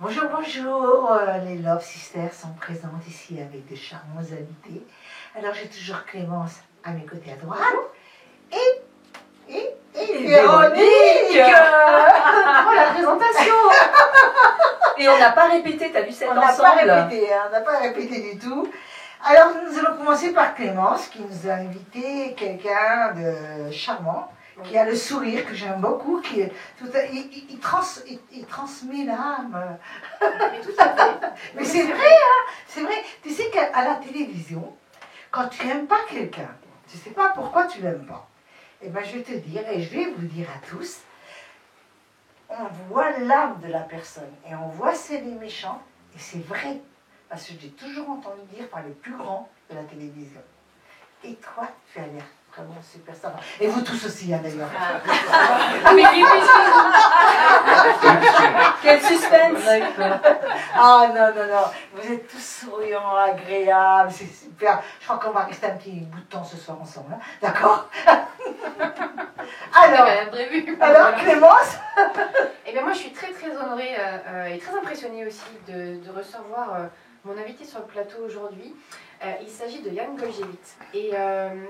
Bonjour, bonjour, les Love Sisters sont présentes ici avec de charmants invités. Alors j'ai toujours Clémence à mes côtés à droite et Véronique. Oh, la présentation. Et on n'a pas répété, t'as vu cet ensemble? On n'a pas répété du tout. Alors nous allons commencer par Clémence qui nous a invité quelqu'un de charmant, qui a le sourire que j'aime beaucoup, il transmet l'âme. Mais tout à fait. Mais c'est vrai, hein, c'est vrai. Tu sais qu'à la télévision, quand tu n'aimes pas quelqu'un, tu ne sais pas pourquoi tu l'aimes pas. Eh bien, je vais te dire, et je vais vous dire à tous, on voit l'âme de la personne, et on voit c'est les méchants, et c'est vrai. Parce que j'ai toujours entendu dire par les plus grands de la télévision. Et toi, tu as l'air vraiment super sympa. Et vous tous aussi, hein, d'ailleurs. Oui. Quel suspense. Ah non. Vous êtes tous souriants, agréables, c'est super. Je crois qu'on va rester un petit bout de temps ce soir ensemble. Hein. D'accord. Alors, Clémence. Eh bien moi je suis très honorée et très impressionnée aussi de recevoir mon invité sur le plateau aujourd'hui. Il s'agit de Jan Goljevit et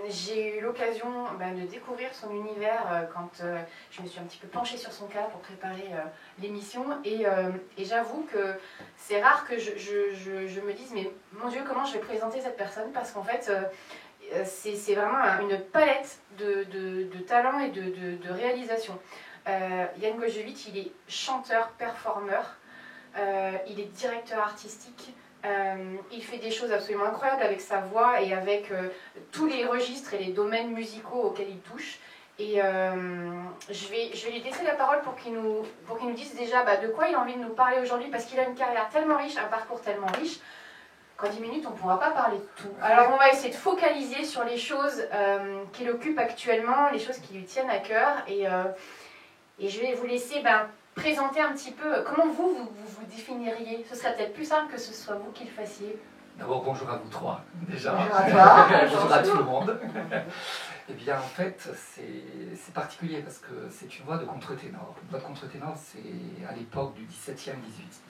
j'ai eu l'occasion de découvrir son univers quand je me suis un petit peu penchée sur son cas pour préparer l'émission et j'avoue que c'est rare que je me dise mais mon Dieu comment je vais présenter cette personne parce qu'en fait c'est vraiment une palette de talents et de réalisations. Jan Goljevit, il est chanteur, performeur, il est directeur artistique, il fait des choses absolument incroyables avec sa voix et avec tous les registres et les domaines musicaux auxquels il touche. Et je vais lui laisser la parole pour qu'il nous dise déjà de quoi il a envie de nous parler aujourd'hui, parce qu'il a une carrière tellement riche, un parcours tellement riche, qu'en 10 minutes on ne pourra pas parler de tout. Alors on va essayer de focaliser sur les choses qu'il occupe actuellement, les choses qui lui tiennent à cœur, et je vais vous laisser présenter un petit peu comment vous définiriez. Ce serait peut-être plus simple que ce soit vous qui le fassiez. D'abord, bonjour à vous trois, déjà. Bonjour à toi. Bonjour à tout le monde. Eh bien, en fait, c'est particulier parce que c'est une voix de contre-ténor. Une voix de contre-ténor, c'est à l'époque du XVIIe,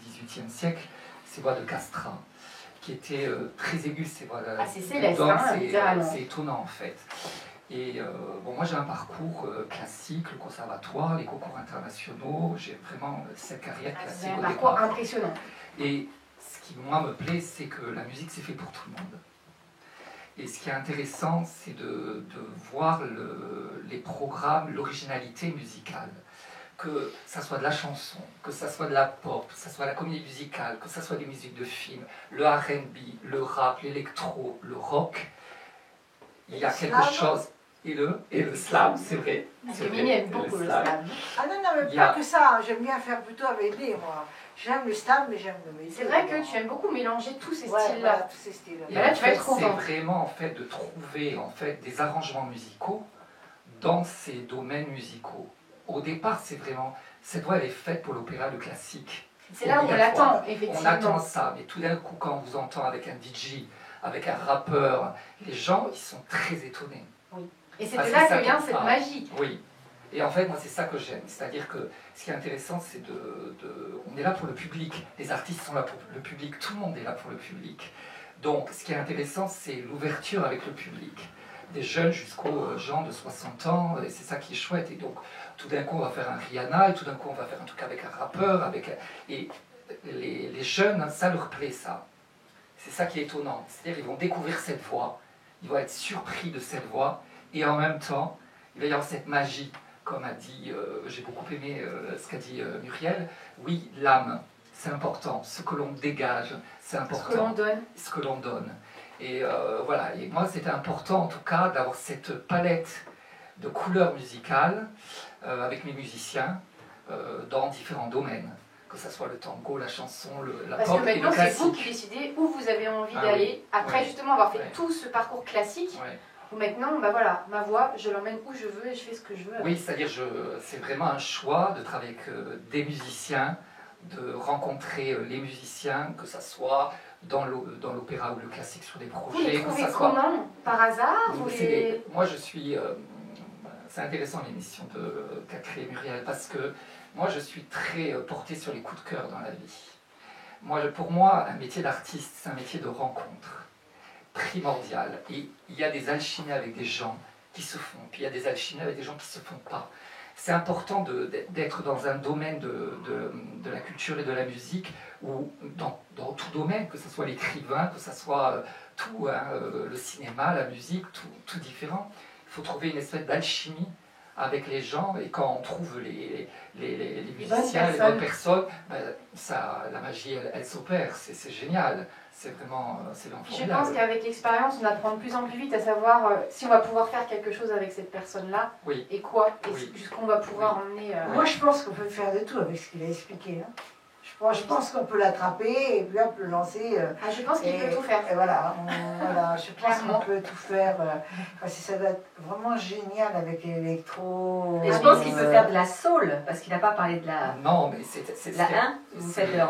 XVIIIe siècle, ces voix de castrat, qui étaient très aiguës, ces voix-là. Ah, c'est céleste, hein, littéralement. C'est étonnant, en fait. Et moi j'ai un parcours classique, le conservatoire, les concours internationaux, j'ai vraiment cette carrière classique au départ. Un parcours impressionnant. Et ce qui moi me plaît, c'est que la musique c'est fait pour tout le monde. Et ce qui est intéressant, c'est de voir les programmes, l'originalité musicale. Que ça soit de la chanson, que ça soit de la pop, que ça soit la comédie musicale, que ça soit des musiques de film, le R&B, le rap, l'électro, le rock, il y a quelque chose... Et le slam, c'est vrai. Camille aime beaucoup le slam. Ah non, mais pas que ça. Hein. J'aime bien faire plutôt avec les moi. J'aime le slam, mais j'aime le métier. C'est vrai que tu aimes beaucoup mélanger tous ces styles-là. Voilà, tous ces styles-là. Et là, tu vas être content. C'est vraiment en fait de trouver en fait des arrangements musicaux dans ces domaines musicaux. Au départ, c'est vraiment cette voix elle est faite pour l'opéra, le classique. C'est là où on l'attend, effectivement. On attend ça, mais tout d'un coup, quand on vous entend avec un DJ, avec un rappeur, les gens ils sont très étonnés. Oui. Et c'est de là que vient cette magie. Oui. Et en fait, moi, c'est ça que j'aime. C'est-à-dire que ce qui est intéressant, c'est on est là pour le public. Les artistes sont là pour le public. Tout le monde est là pour le public. Donc, ce qui est intéressant, c'est l'ouverture avec le public. Des jeunes jusqu'aux gens de 60 ans. Et c'est ça qui est chouette. Et donc, tout d'un coup, on va faire un Rihanna. Et tout d'un coup, on va faire un truc avec un rappeur. Et les jeunes, ça leur plaît, ça. C'est ça qui est étonnant. C'est-à-dire qu'ils vont découvrir cette voix. Ils vont être surpris de cette voix. Et en même temps, il va y avoir cette magie, comme a dit, j'ai beaucoup aimé ce qu'a dit Muriel. Oui, l'âme, c'est important. Ce que l'on dégage, c'est important. Ce que l'on donne. Ce que l'on donne. Et voilà, et moi c'était important en tout cas d'avoir cette palette de couleurs musicales avec mes musiciens dans différents domaines. Que ce soit le tango, la chanson, la pop et le classique. Parce que maintenant c'est vous qui décidez où vous avez envie d'aller. Oui. Après justement avoir fait tout ce parcours classique. Où maintenant, voilà, ma voix, je l'emmène où je veux et je fais ce que je veux. Oui, c'est-à-dire c'est vraiment un choix de travailler avec des musiciens, de rencontrer les musiciens, que ça soit dans l'opéra ou le classique sur des projets. Vous les trouvez comment ? Par hasard Moi, je suis... c'est intéressant l'émission qu'a créée Muriel, parce que moi, je suis très portée sur les coups de cœur dans la vie. Pour moi, un métier d'artiste, c'est un métier de rencontre primordial. Et il y a des alchimies avec des gens qui se font, puis il y a des alchimies avec des gens qui ne se font pas. C'est important d'être dans un domaine de la culture et de la musique, ou dans tout domaine, que ce soit l'écrivain, que ce soit tout, hein, le cinéma, la musique, tout différent. Il faut trouver une espèce d'alchimie avec les gens, et quand on trouve les musiciens, les bonnes personnes, ben, la magie, elle s'opère, c'est génial. C'est vraiment Je formidable. pense qu'avec l'expérience, on apprend de plus en plus vite à savoir si on va pouvoir faire quelque chose avec cette personne-là, oui. et quoi, et oui. jusqu'où on va pouvoir emmener. Moi, je pense qu'on peut faire de tout avec ce qu'il a expliqué. Hein. Je pense qu'on peut l'attraper et puis on peut le lancer. Je pense qu'il peut tout faire. Et voilà, je pense qu'on peut tout faire. Parce que ça doit être vraiment génial avec l'électro. Et je pense qu'il peut faire de la soul, parce qu'il n'a pas parlé de la... Non, mais c'est la 1,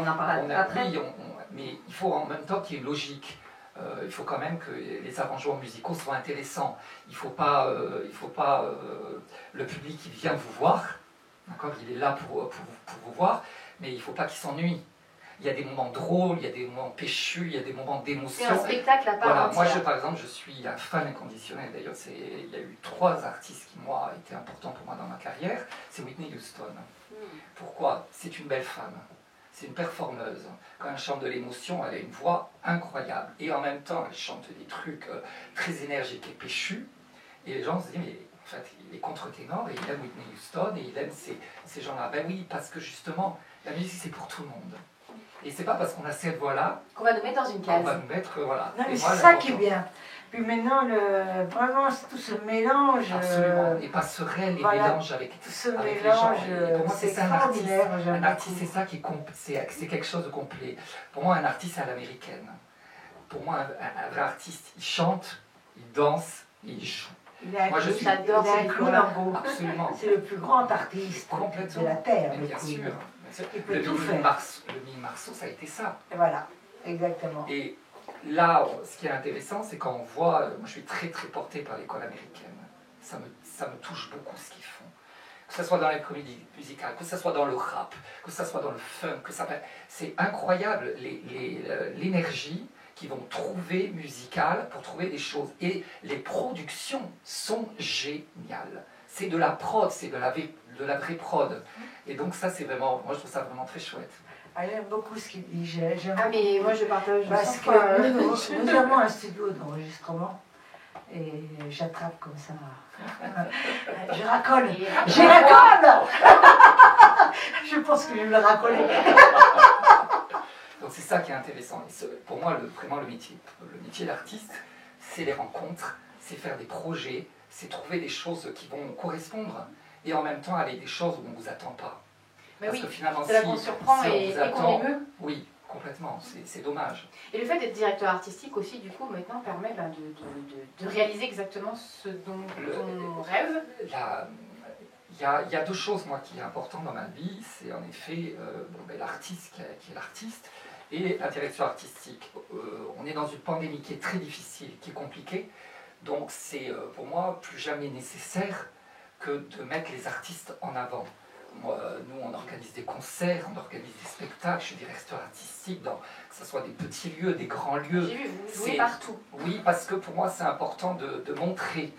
on en parlera après. Oui, mais il faut en même temps qu'il y ait une logique. Il faut quand même que les arrangements musicaux soient intéressants. Il ne faut pas, le public qui vient vous voir, d'accord, il est là pour vous voir, mais il ne faut pas qu'il s'ennuie. Il y a des moments drôles, il y a des moments péchus, il y a des moments d'émotion. C'est un spectacle à part voilà, entière. moi, par exemple, je suis un fan inconditionnel. D'ailleurs, il y a eu 3 artistes qui, moi, étaient importants pour moi dans ma carrière. C'est Whitney Houston. Pourquoi? C'est une belle femme. C'est une performeuse. Quand elle chante de l'émotion, elle a une voix incroyable. Et en même temps, elle chante des trucs très énergiques et péchus. Et les gens se disent, mais en fait, il est contre-ténor et il aime Whitney Houston et il aime ces gens-là. Ben oui, parce que justement, la musique, c'est pour tout le monde. Et c'est pas parce qu'on a cette voix-là qu'on va nous mettre dans une case. qu'on va nous mettre, voilà. Non, mais moi, c'est ça qui est bien. Puis maintenant, vraiment, tout ce mélange. Absolument. Et pas se les mélange avec, tout ce avec mélange, les gens. Et pour moi, c'est ça un artiste. Un artiste, c'est ça qui est c'est quelque chose de complet. Pour moi, un artiste à l'américaine. Pour moi, un vrai artiste, il chante, il danse, et il joue. J'adore ce Clown. Absolument. C'est le plus grand artiste de la Terre. Mais bien sûr. Il peut le tout faire. Le Mille Marceau, ça a été ça. Et voilà, exactement. Et là, ce qui est intéressant, c'est quand on voit, moi je suis très très porté par l'école américaine. Ça me touche beaucoup ce qu'ils font. Que ce soit dans les comédies musicales, que ce soit dans le rap, que ce soit dans le funk, c'est incroyable l'énergie qu'ils vont trouver musicale pour trouver des choses. Et les productions sont géniales. C'est de la prod, c'est de la vraie prod. Et donc ça, c'est vraiment, moi je trouve ça vraiment très chouette. J'aime beaucoup ce qu'il dit. Mais moi je partage. Parce que nous avons un studio d'enregistrement et j'attrape comme ça. Je racole. Je racole. Je pense que je vais le racoler. Donc c'est ça qui est intéressant. Et pour moi, vraiment le métier d'artiste, c'est les rencontres, c'est faire des projets, c'est trouver des choses qui vont correspondre et en même temps aller des choses où on ne vous attend pas. Mais parce oui, que finalement, c'est là qu'on surprend et qu'on émeut. Oui, complètement, c'est dommage. Et le fait d'être directeur artistique aussi, du coup, maintenant permet de réaliser exactement ce dont on rêve. Il y a 2 choses, moi, qui est important dans ma vie, c'est en effet l'artiste qui est l'artiste et la direction artistique. On est dans une pandémie qui est très difficile, qui est compliquée, donc c'est pour moi plus jamais nécessaire que de mettre les artistes en avant. Nous, on organise des concerts, on organise des spectacles, je suis directeur artistique, que ce soit des petits lieux, des grands lieux. J'ai vu, vous jouez partout. Oui, parce que pour moi, c'est important de montrer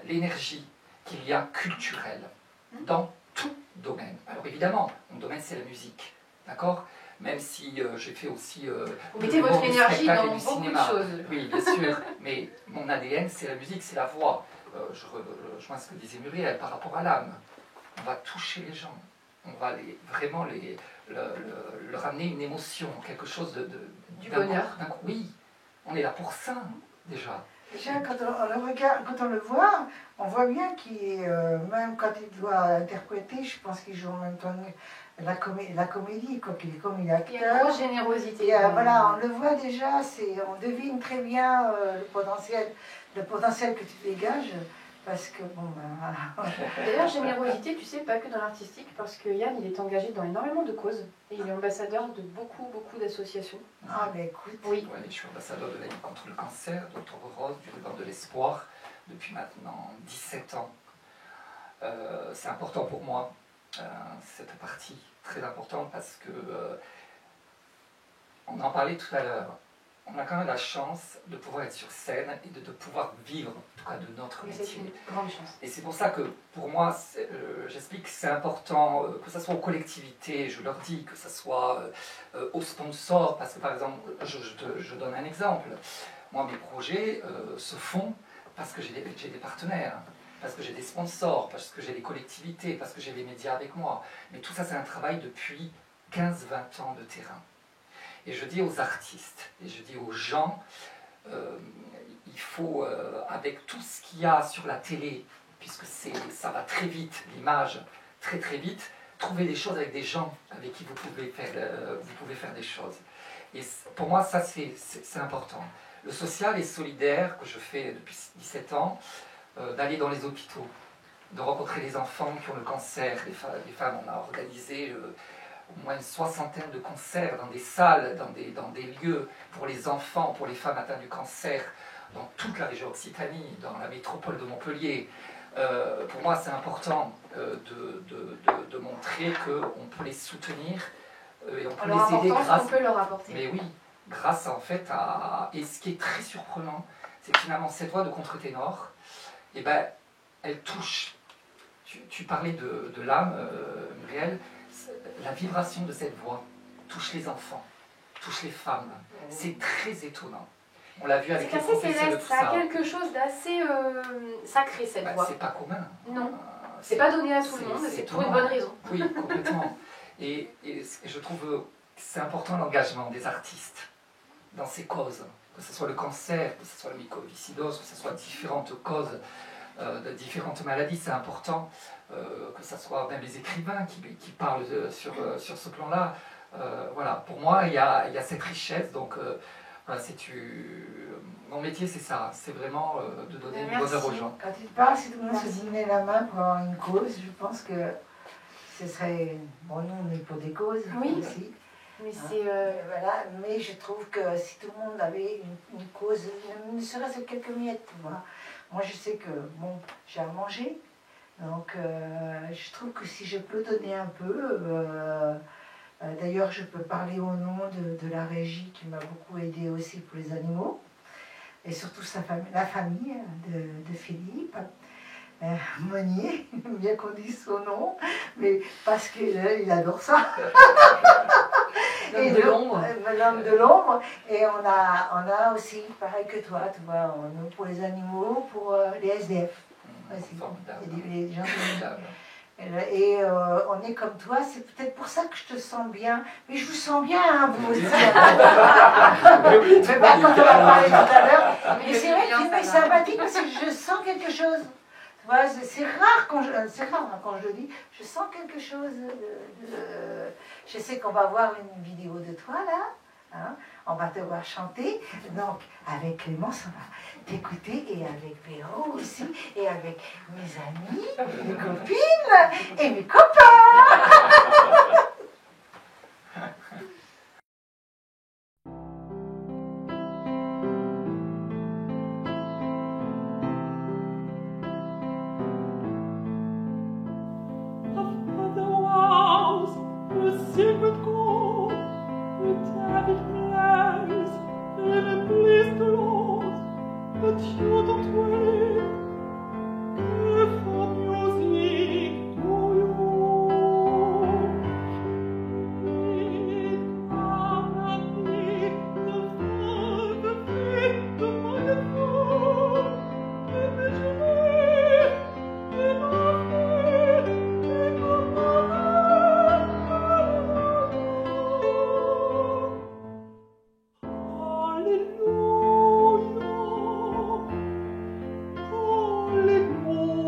l'énergie qu'il y a culturelle dans tout domaine. Alors évidemment, mon domaine, c'est la musique, d'accord ? Même si j'ai fait aussi vous mettez votre énergie dans beaucoup cinéma. De choses. Oui, bien sûr, mais mon ADN, c'est la musique, c'est la voix. Je rejoins ce que disait Muriel par rapport à l'âme. On va toucher les gens, on va vraiment leur amener une émotion, quelque chose du bonheur. Oui, on est là pour ça, déjà. Déjà, quand on le regarde, quand on le voit, on voit bien qu'il même quand il doit interpréter, je pense qu'il joue en même temps la comédie, quoi, qu'il est comme il est acteur. Il y a une grosse générosité. Et, voilà, on le voit déjà, on devine très bien le potentiel que tu dégages. Parce que bon, voilà. D'ailleurs, générosité, tu sais, pas que dans l'artistique, parce que Yann, il est engagé dans énormément de causes. Et il est ambassadeur de beaucoup d'associations. Ah, mais écoute. Oui. Ouais, je suis ambassadeur de la Ligue contre le cancer, d'Octobre Rose, du Ruban de l'Espoir, depuis maintenant 17 ans. C'est important pour moi, cette partie, très importante, parce que on en parlait tout à l'heure, on a quand même la chance de pouvoir être sur scène et de pouvoir vivre, en tout cas, de notre métier. C'est une grande chance. Et c'est pour ça que, pour moi, j'explique que c'est important, que ce soit aux collectivités, je leur dis, que ce soit aux sponsors, parce que, par exemple, je donne un exemple. Moi, mes projets se font parce que j'ai des partenaires, parce que j'ai des sponsors, parce que j'ai des collectivités, parce que j'ai les médias avec moi. Mais tout ça, c'est un travail depuis 15-20 ans de terrain. Et je dis aux artistes, et je dis aux gens, il faut, avec tout ce qu'il y a sur la télé, puisque ça va très vite, l'image, très très vite, trouver des choses avec des gens avec qui vous pouvez faire des choses. Et pour moi, ça, c'est important. Le social et solidaire que je fais depuis 17 ans, d'aller dans les hôpitaux, de rencontrer les enfants qui ont le cancer, les femmes, on a organisé au moins une 60aine de concerts dans des salles, dans des lieux pour les enfants, pour les femmes atteintes du cancer, dans toute la région Occitanie, dans la métropole de Montpellier. Pour moi, c'est important de montrer qu'on peut les soutenir et on peut les aider grâce... On peut leur apporter. Mais oui, grâce en fait à... Et ce qui est très surprenant, c'est que finalement, cette voix de contre-ténor, eh ben, elle touche. Tu parlais de l'âme, Muriel. La vibration de cette voix touche les enfants, touche les femmes. C'est très étonnant. On l'a vu avec les professeurs de tout ça. Ça a quelque chose d'assez sacré, cette voix. C'est pas commun. Non, c'est pas donné à tout le monde, c'est pour une bonne raison. Oui, complètement. Et je trouve que c'est important l'engagement des artistes dans ces causes, que ce soit le cancer, que ce soit la mycoviscidose, que ce soit différentes causes de différentes maladies, c'est important. Que ce soit même les écrivains qui parlent sur ce plan-là. Voilà, pour moi, il y a cette richesse. Donc, voilà, mon métier, c'est ça. C'est vraiment de donner du bonheur aux gens. Quand tu parles, si tout le monde se donnait la main pour avoir une cause, je pense que ce serait... Bon, nous, on est pour des causes aussi. Mais voilà, mais je trouve que si tout le monde avait une cause, ne serait-ce que quelques miettes, tu vois. Moi, je sais que, bon, j'ai à manger. Donc, je trouve que si je peux donner un peu, d'ailleurs, je peux parler au nom de la régie qui m'a beaucoup aidé aussi pour les animaux, et surtout la famille de Philippe, Monnier, bien qu'on dise son nom, mais parce qu'il adore ça. L'homme de l'ombre. L'homme de l'ombre. Et on a aussi, pareil que toi, tu vois, nous pour les animaux, pour les SDF. Les gens et on est comme toi, c'est peut-être pour ça que je te sens bien, mais je vous sens bien, hein, vous aussi. Mais quand on va parler tout à l'heure, mais c'est vrai que c'est sympathique parce que je sens quelque chose. Tu vois, c'est rare quand je le dis, je sens quelque chose je sais qu'on va voir une vidéo de toi là. Hein, on va te voir chanter, donc avec Clémence on va t'écouter, et avec Véro aussi, et avec mes amis, mes copines et mes copains. But you don't wait, if for music do you? Alléluia, Alléluia.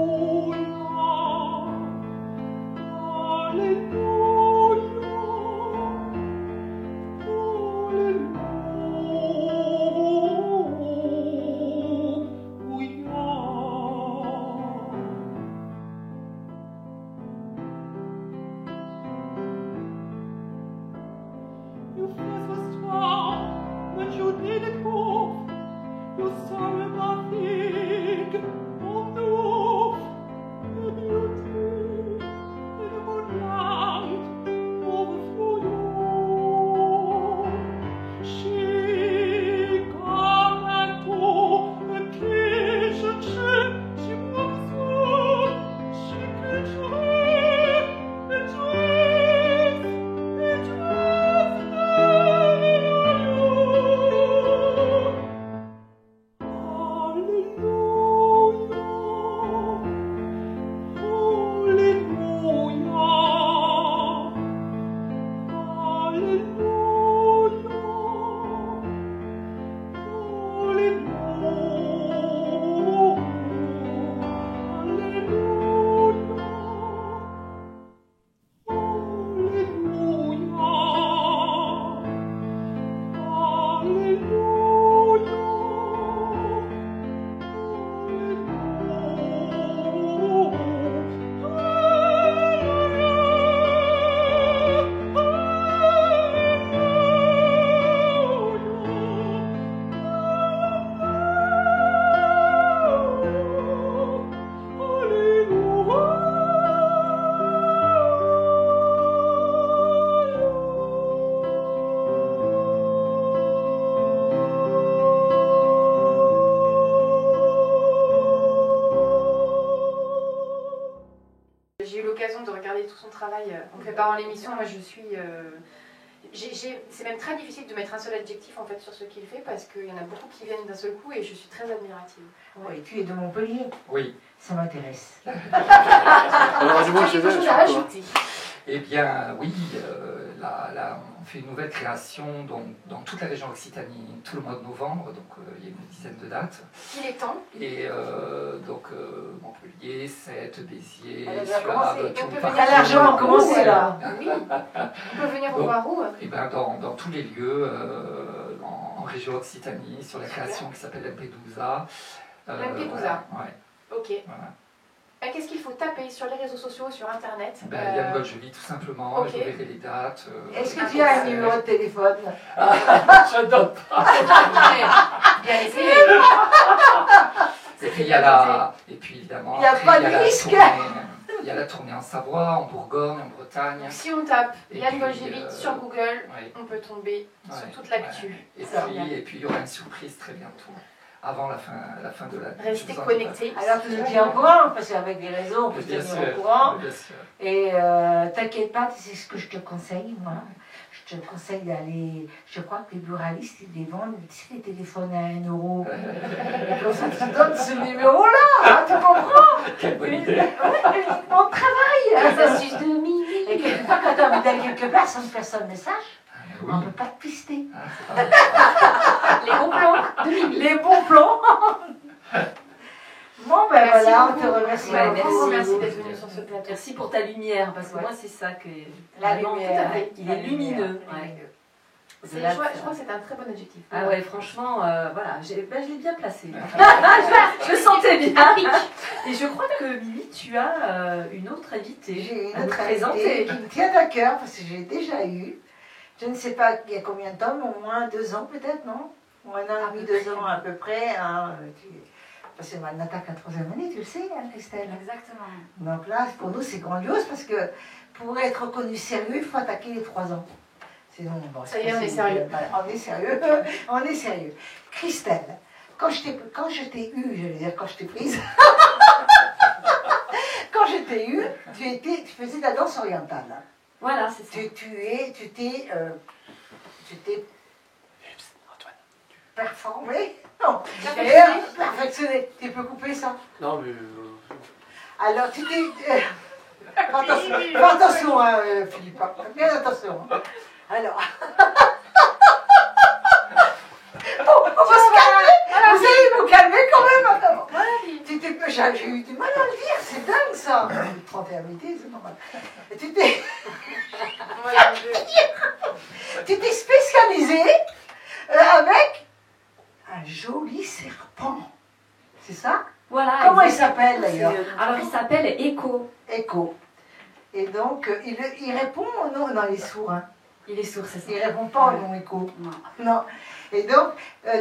J'ai eu l'occasion de regarder tout son travail en préparant l'émission. Moi, je suis... c'est même très difficile de mettre un seul adjectif en fait sur ce qu'il fait parce qu'il y en a beaucoup qui viennent d'un seul coup et je suis très admirative. Oui, tu es de Montpellier. Oui. Ça m'intéresse. Alors, du moins, chez Quelque elle, chose je à sais pas. rajouter. Eh bien, oui, là, on fait une nouvelle création dans toute la région Occitanie tout le mois de novembre, donc il y a une dizaine de dates. Il est temps. Et donc Montpellier, Sète, Béziers, Elle a déjà Suave, commencé. tout On peut le venir parcours. largement commencé, là. Oui. On peut venir Donc, voir où Et ben, dans tous les lieux, en région Occitanie, sur la création qui s'appelle Lampedusa. Lampedusa. Ouais, Ok. voilà. Qu'est-ce qu'il faut taper sur les réseaux sociaux, sur internet Ben, Yann Goljoly, tout simplement, ok. je verrai les dates. Est-ce que tu as un numéro de téléphone? Je donne pas. Bien essayé. Et puis, et puis évidemment, Il y a après, pas de la risque. il y a la tournée en Savoie, en Bourgogne, en Bretagne. Donc si on tape Et Yann puis, Goljoly sur Google, Ouais, on peut tomber ouais, sur toute l'actu. ouais. Et Ça, puis, bien. et puis il y aura une surprise très bientôt, avant la fin de l'année. Restez Je vous en dis pas connectés. Alors tu nous tiens au courant, parce qu'avec des réseaux, on peut plus. se Bien tenir sûr, au courant. bien sûr. Et t'inquiète pas, c'est ce que je te conseille, moi. Je te conseille d'aller. Je crois que les buralistes, ils les vendent, tu sais, les téléphones à 1 euro. Et comme ça, tu donnes ce numéro-là, hein, tu comprends? Quelle bonne idée. On travaille. Les astuces de Mimi. Et quelquefois, quand on d'aller quelque part sans que personne ne sache, Oui. on ne peut pas te pister. Ah, c'est pas mal. Les bons plans de Mimi. Les bons plans. Bon, ben Merci voilà, on beaucoup. te remercie. Ouais, beaucoup. Merci d'être venu sur ce plateau. Merci pour ta lumière, parce que Ouais. moi, c'est ça que. La vraiment, lumière. tout à fait. Il est lumineux. Ouais. Je Au-delà de crois ça. que c'est un très bon adjectif. Ah ouais, franchement, voilà, je l'ai bien placé. je le sentais bien. Et je crois que Mimi, tu as une autre invitée J'ai à une nous autre invitée présenter. qui me tient à cœur parce que j'ai déjà eu, je ne sais pas il y a combien de temps, mais au moins 2 ans peut-être, non? Ou 1 an et demi, 2 ans à peu près. Hein, parce que c'est ma ta 4e année, tu le sais, hein, Christelle. Exactement. Donc là, pour nous, c'est grandiose parce que pour être reconnu sérieux, il faut attaquer les 3 ans. Sinon, bon, Ça y est, on est facile. sérieux. Voilà, on est sérieux. On est sérieux. Christelle, quand je t'ai eu, j'allais dire quand je t'ai prise, quand je t'ai eu, tu faisais de la danse orientale. Voilà, c'est ça. Tu t'es performé. Non, perfectionné. Tu peux couper ça. Non, mais. Alors, tu t'es. Fais attention, hein, Philippe. Fais bien attention. Hein. Alors. Bon, on va se calmer. Vous allez vous calmer quand même. J'ai eu du mal à le dire, c'est dingue ça. 31 minutes, c'est normal. Tu t'es spécialisé avec un joli serpent. C'est ça? Voilà. Comment il exactement. s'appelle d'ailleurs? Alors, il s'appelle Echo. Echo. Et donc, il répond au nom. Non, il est sourd. Hein. Il est sourd, c'est ça. Il répond pas au nom Echo. Non. Non. Et donc,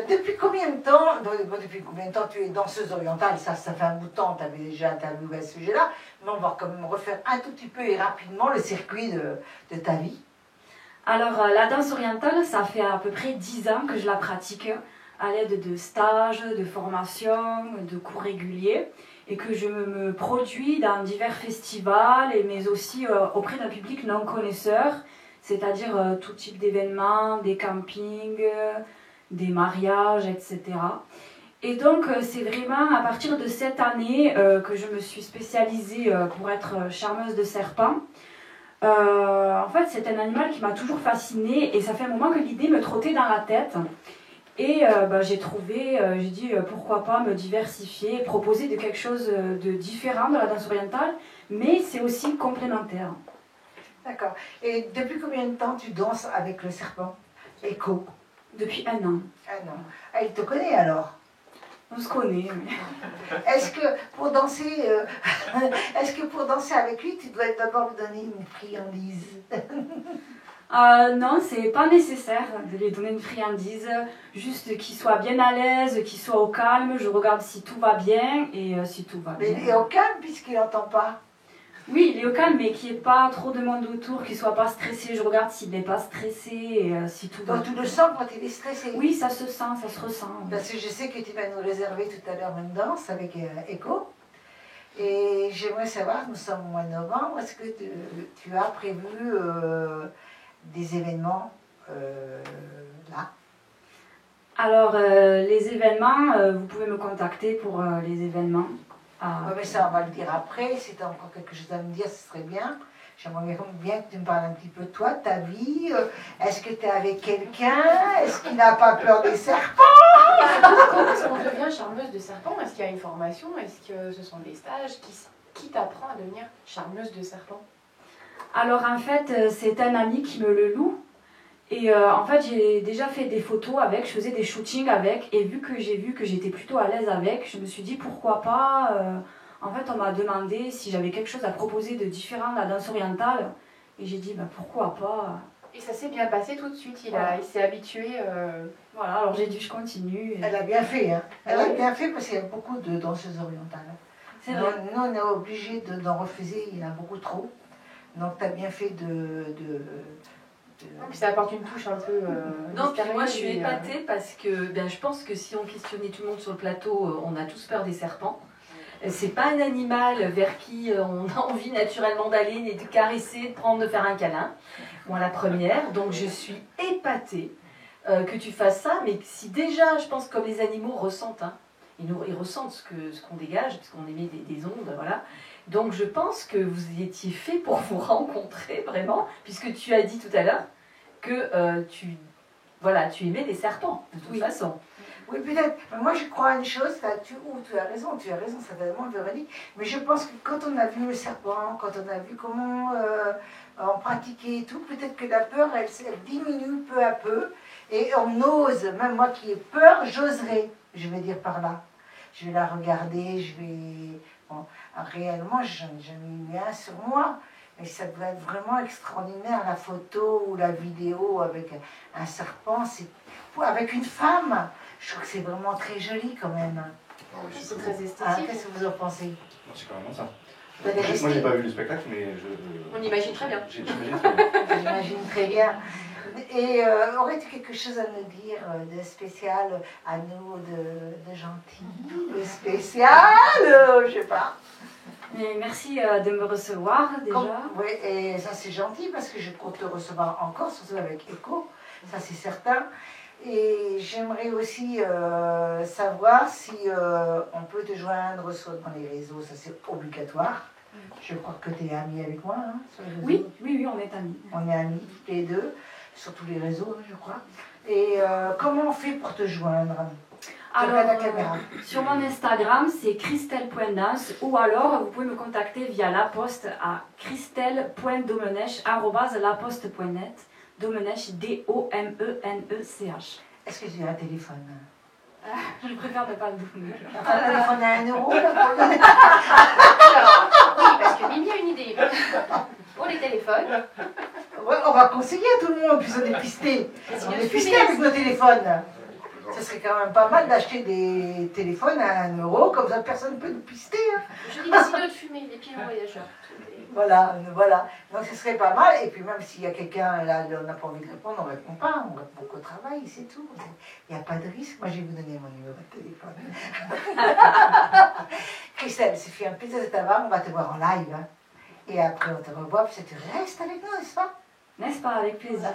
depuis combien de temps tu es danseuse orientale? Ça fait un bout de temps, tu avais déjà interviewé à ce sujet-là. Mais on va quand même refaire un tout petit peu et rapidement le circuit de ta vie. Alors, la danse orientale, ça fait à peu près 10 ans que je la pratique à l'aide de stages, de formations, de cours réguliers et que je me produis dans divers festivals, mais aussi auprès d'un public non connaisseur, c'est-à-dire tout type d'événements, des campings, des mariages, etc. Et donc, c'est vraiment à partir de cette année que je me suis spécialisée pour être charmeuse de serpents. En fait, c'est un animal qui m'a toujours fascinée et ça fait un moment que l'idée me trottait dans la tête. Et j'ai dit pourquoi pas me diversifier, proposer de quelque chose de différent de la danse orientale, mais c'est aussi complémentaire. D'accord. Et depuis combien de temps tu danses avec le serpent Echo? Depuis 1 an. Ah non. Ah, il te connaît alors? On se connaît. Est-ce que pour danser, avec lui, tu dois d'abord lui donner une friandise? Non, c'est pas nécessaire de lui donner une friandise, juste qu'il soit bien à l'aise, qu'il soit au calme, je regarde si tout va bien et si tout va Mais bien. il est au calme puisqu'il n'entend pas. Oui, il est au calme, mais qu'il n'y ait pas trop de monde autour, qu'il soit pas stressé, je regarde s'il n'est pas stressé et si tout va Donc tu bien. le sens quand il est stressé. Oui, ça se sent, ça se ressent. Parce que je sais que tu vas nous réserver tout à l'heure une danse avec Echo. Et j'aimerais savoir, nous sommes au mois de novembre, est-ce que tu as prévu des événements là? Alors, les événements, vous pouvez me contacter pour les événements. Ouais, mais ça, on va le dire après. Si tu as encore quelque chose à me dire, ce serait bien. J'aimerais bien que tu me parles un petit peu de toi, de ta vie. Est-ce que tu es avec quelqu'un? Est-ce qu'il n'a pas peur des serpents? Comment est-ce qu'on devient charmeuse de serpent? Est-ce qu'il y a une formation? Est-ce que ce sont des stages? Qui t'apprend à devenir charmeuse de serpent? Alors, en fait, c'est un ami qui me le loue. Et en fait, j'ai déjà fait des photos avec, je faisais des shootings avec. Et vu que j'ai vu que j'étais plutôt à l'aise avec, je me suis dit pourquoi pas. En fait, on m'a demandé si j'avais quelque chose à proposer de différent de la danse orientale. Et j'ai dit, pourquoi pas. Et ça s'est bien passé tout de suite, il s'est habitué. Voilà, alors j'ai dit, je continue. Elle a bien fait, hein. Elle a bien fait parce qu'il y a beaucoup de danseuses orientales. C'est vrai. Nous, on est obligés d'en refuser, il y en a beaucoup trop. Donc, tu as bien fait Donc ça apporte une touche un peu. Non, puis moi je mystérieuse suis et, épatée parce que je pense que si on questionnait tout le monde sur le plateau, on a tous peur des serpents. C'est pas un animal vers qui on a envie naturellement d'aller, de caresser, de prendre, de faire un câlin. Moi la première, donc je suis épatée que tu fasses ça, mais si déjà, je pense comme les animaux ressentent, hein, ils ressentent ce qu'on dégage, parce qu'on émet des ondes, voilà. Donc je pense que vous étiez fait pour vous rencontrer vraiment, puisque tu as dit tout à l'heure que tu aimais les serpents, de toute façon. Oui, peut-être. Mais moi, je crois à une chose, tu as raison, certainement, Véronique. Mais je pense que quand on a vu le serpent, quand on a vu comment on pratiquait et tout, peut-être que la peur, elle diminue peu à peu. Et on ose, même moi qui ai peur, j'oserais, je vais dire par là. Je vais la regarder, Bon, réellement, j'en ai jamais eu un sur moi. Mais ça doit être vraiment extraordinaire, la photo ou la vidéo avec un serpent. Avec une femme, je trouve que c'est vraiment très joli quand même. C'est très esthétique. Qu'est-ce que vous en pensez? C'est quand même ça. Vous allez rester. Moi, j'ai pas vu le spectacle, mais On imagine très bien. J'imagine très bien. J'imagine très bien. Et aurais-tu quelque chose à nous dire de spécial à nous, de gentil, de spécial, je sais pas. Mais merci de me recevoir déjà. Oui, et ça c'est gentil parce que je compte te recevoir encore, surtout avec Echo, ça c'est certain. Et j'aimerais aussi savoir si on peut te joindre dans les réseaux, ça c'est obligatoire. Je crois que tu es amie avec moi hein, sur les réseaux. Oui, on est amis. On est amis, les deux, sur tous les réseaux, je crois. Et comment on fait pour te joindre? Alors, la caméra. Sur mon Instagram, c'est christelle.dance ou alors vous pouvez me contacter via la poste à christelle.domenech@laposte.net. Domenech, D-O-M-E-N-E-C-H. Est-ce que tu as un téléphone? Je préfère ne pas le donner. Un téléphone à 1 euro là, pour le donner? Alors, oui, parce que Mimi a une idée. Pour les téléphones. Ouais, on va conseiller à tout le monde, puis on est pistés. On est pistés avec nos téléphones. Ce serait quand même pas mal d'acheter des téléphones à 1 euro, comme ça personne ne peut nous pister. Hein. Je dis des signaux de fumée, les pieds voyageurs. Voilà. Donc ce serait pas mal. Et puis même s'il y a quelqu'un, là, on n'a pas envie de répondre, on ne répond pas. On répond qu'au travail, c'est tout. Il n'y a pas de risque. Moi, je vais vous donner mon numéro de téléphone. Christelle, c'est fait un plaisir de t'avoir. On va te voir en live. Hein. Et après, on te revoit. Puis tu restes avec nous, n'est-ce pas? N'est-ce pas, avec plaisir.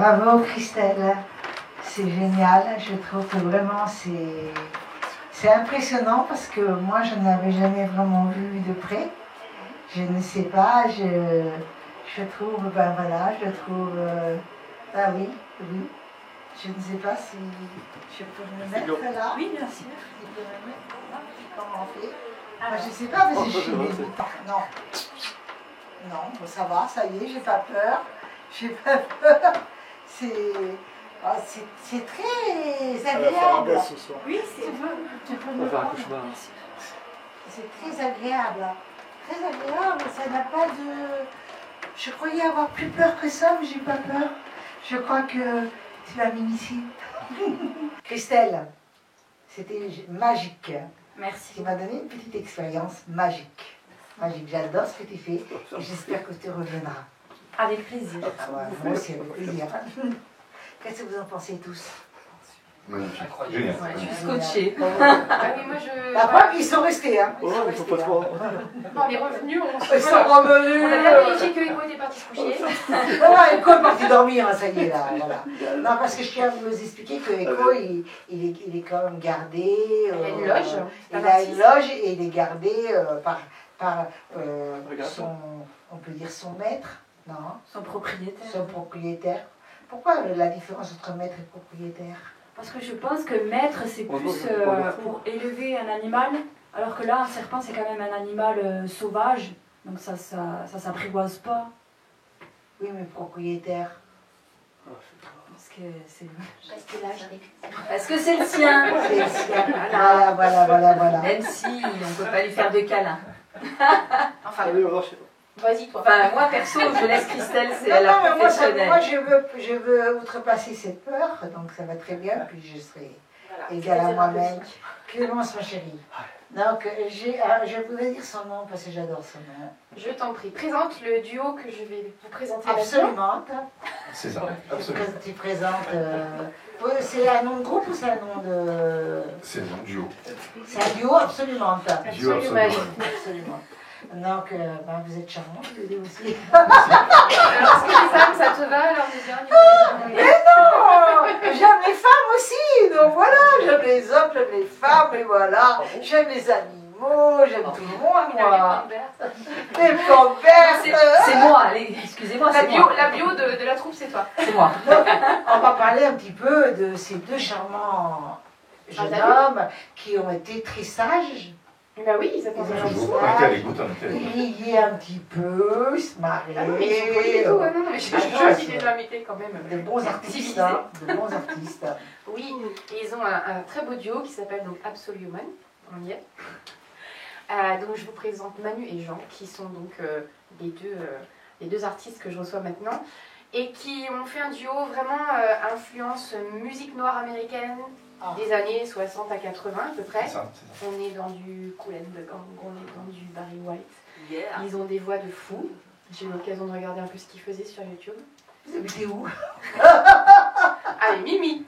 Bravo Christelle, c'est génial, je trouve que vraiment c'est impressionnant parce que moi je n'avais jamais vraiment vu de près. Je ne sais pas, je trouve, ben voilà, je trouve, ah oui, oui, je ne sais pas si je peux me mettre là. Oui, bien sûr. Je peux me mettre là, comment on fait? Moi, je ne sais pas parce que je suis débutante. Non, non, bon, ça va, ça y est, j'ai pas peur, j'ai pas peur. C'est très agréable. Oui, c'est vrai. Tu peux me prendre, bien sûr. C'est très agréable. Très agréable. Ça n'a pas de. Je croyais avoir plus peur que ça, mais j'ai pas peur. Je crois que tu m'as mis ici. Christelle, c'était magique. Merci. Tu m'as donné une petite expérience magique. Magique. J'adore ce que tu fais et j'espère que tu reviendras. Avec plaisir. Ah ouais, moi aussi, avec plaisir. Qu'est-ce que vous en pensez tous? Magnifique. Incroyable. Génial. Ouais, je suis scotchée. Ah oui, moi je. La preuve, ils sont restés. Hein. Oh, il faut pas trop. On est revenus, Ils sont revenus. On a bien vérifié que Ego était parti se coucher. Voilà, Eko est parti dormir, hein, ça y est là. Voilà. Non, parce que je tiens à vous expliquer que Eko, il est quand même gardé. Il a une loge. Il a une loge et il est gardé par on peut dire son maître, non? Son propriétaire. Son propriétaire. Pourquoi la différence entre maître et propriétaire? Parce que je pense que maître, c'est plus pour élever un animal, alors que là, un serpent, c'est quand même un animal sauvage, donc ça s'apprivoise pas. Oui, mais propriétaire. Parce que c'est Parce que c'est le sien. C'est le sien. Voilà. Même si on ne peut pas lui faire de câlin. Enfin, Allez, on va chez vas-y toi. Enfin, moi perso, je laisse Christelle, c'est Non, la non, mais moi, professionnelle. je veux outrepasser cette peur, donc ça va très bien, puis je serai Voilà. égale à moi-même. Clémence, ma chérie. Donc, je voudrais dire son nom parce que j'adore son nom. Je t'en prie. Présente le duo que je vais vous présenter maintenant. Absolument. C'est ça, absolument. Tu présentes. C'est un nom de groupe ou c'est un nom de. C'est un duo. C'est un duo, absolument. Duo, Absolument. Absolument. Donc, ben, vous êtes charmantes, les deux aussi. Alors, est-ce que les femmes, ça te va alors de dire Mais non, j'aime les femmes aussi, donc voilà, j'aime les hommes, j'aime les femmes, et voilà, j'aime les animaux, j'aime tout le monde, moi. Les plantes vertes. C'est moi, allez, excusez-moi, La c'est moi. bio de la troupe, c'est toi. C'est moi. On va parler un petit peu de ces deux charmants jeunes hommes qui ont été très sages. Bah oui, ça fait Toujours. On était à l'écoute, on était à l'écoute. Rier un petit peu, se marrer. Ah non, mais ils sont polis et tout, ouais, non, mais je choisis les invités quand même. De bons artistes, hein, de bons artistes. Oui, et ils ont un très beau duo qui s'appelle donc Absolument, on y est. Donc je vous présente Manu et Jean, qui sont donc les deux artistes que je reçois maintenant, et qui ont fait un duo vraiment influence musique noire américaine des années 60 à 80 à peu près. C'est ça. On est dans du Kool and the Gang, on est dans du Barry White. Yeah. Ils ont des voix de fou. J'ai eu l'occasion de regarder un peu ce qu'ils faisaient sur YouTube. Vous habitez où? Allez, Mimi.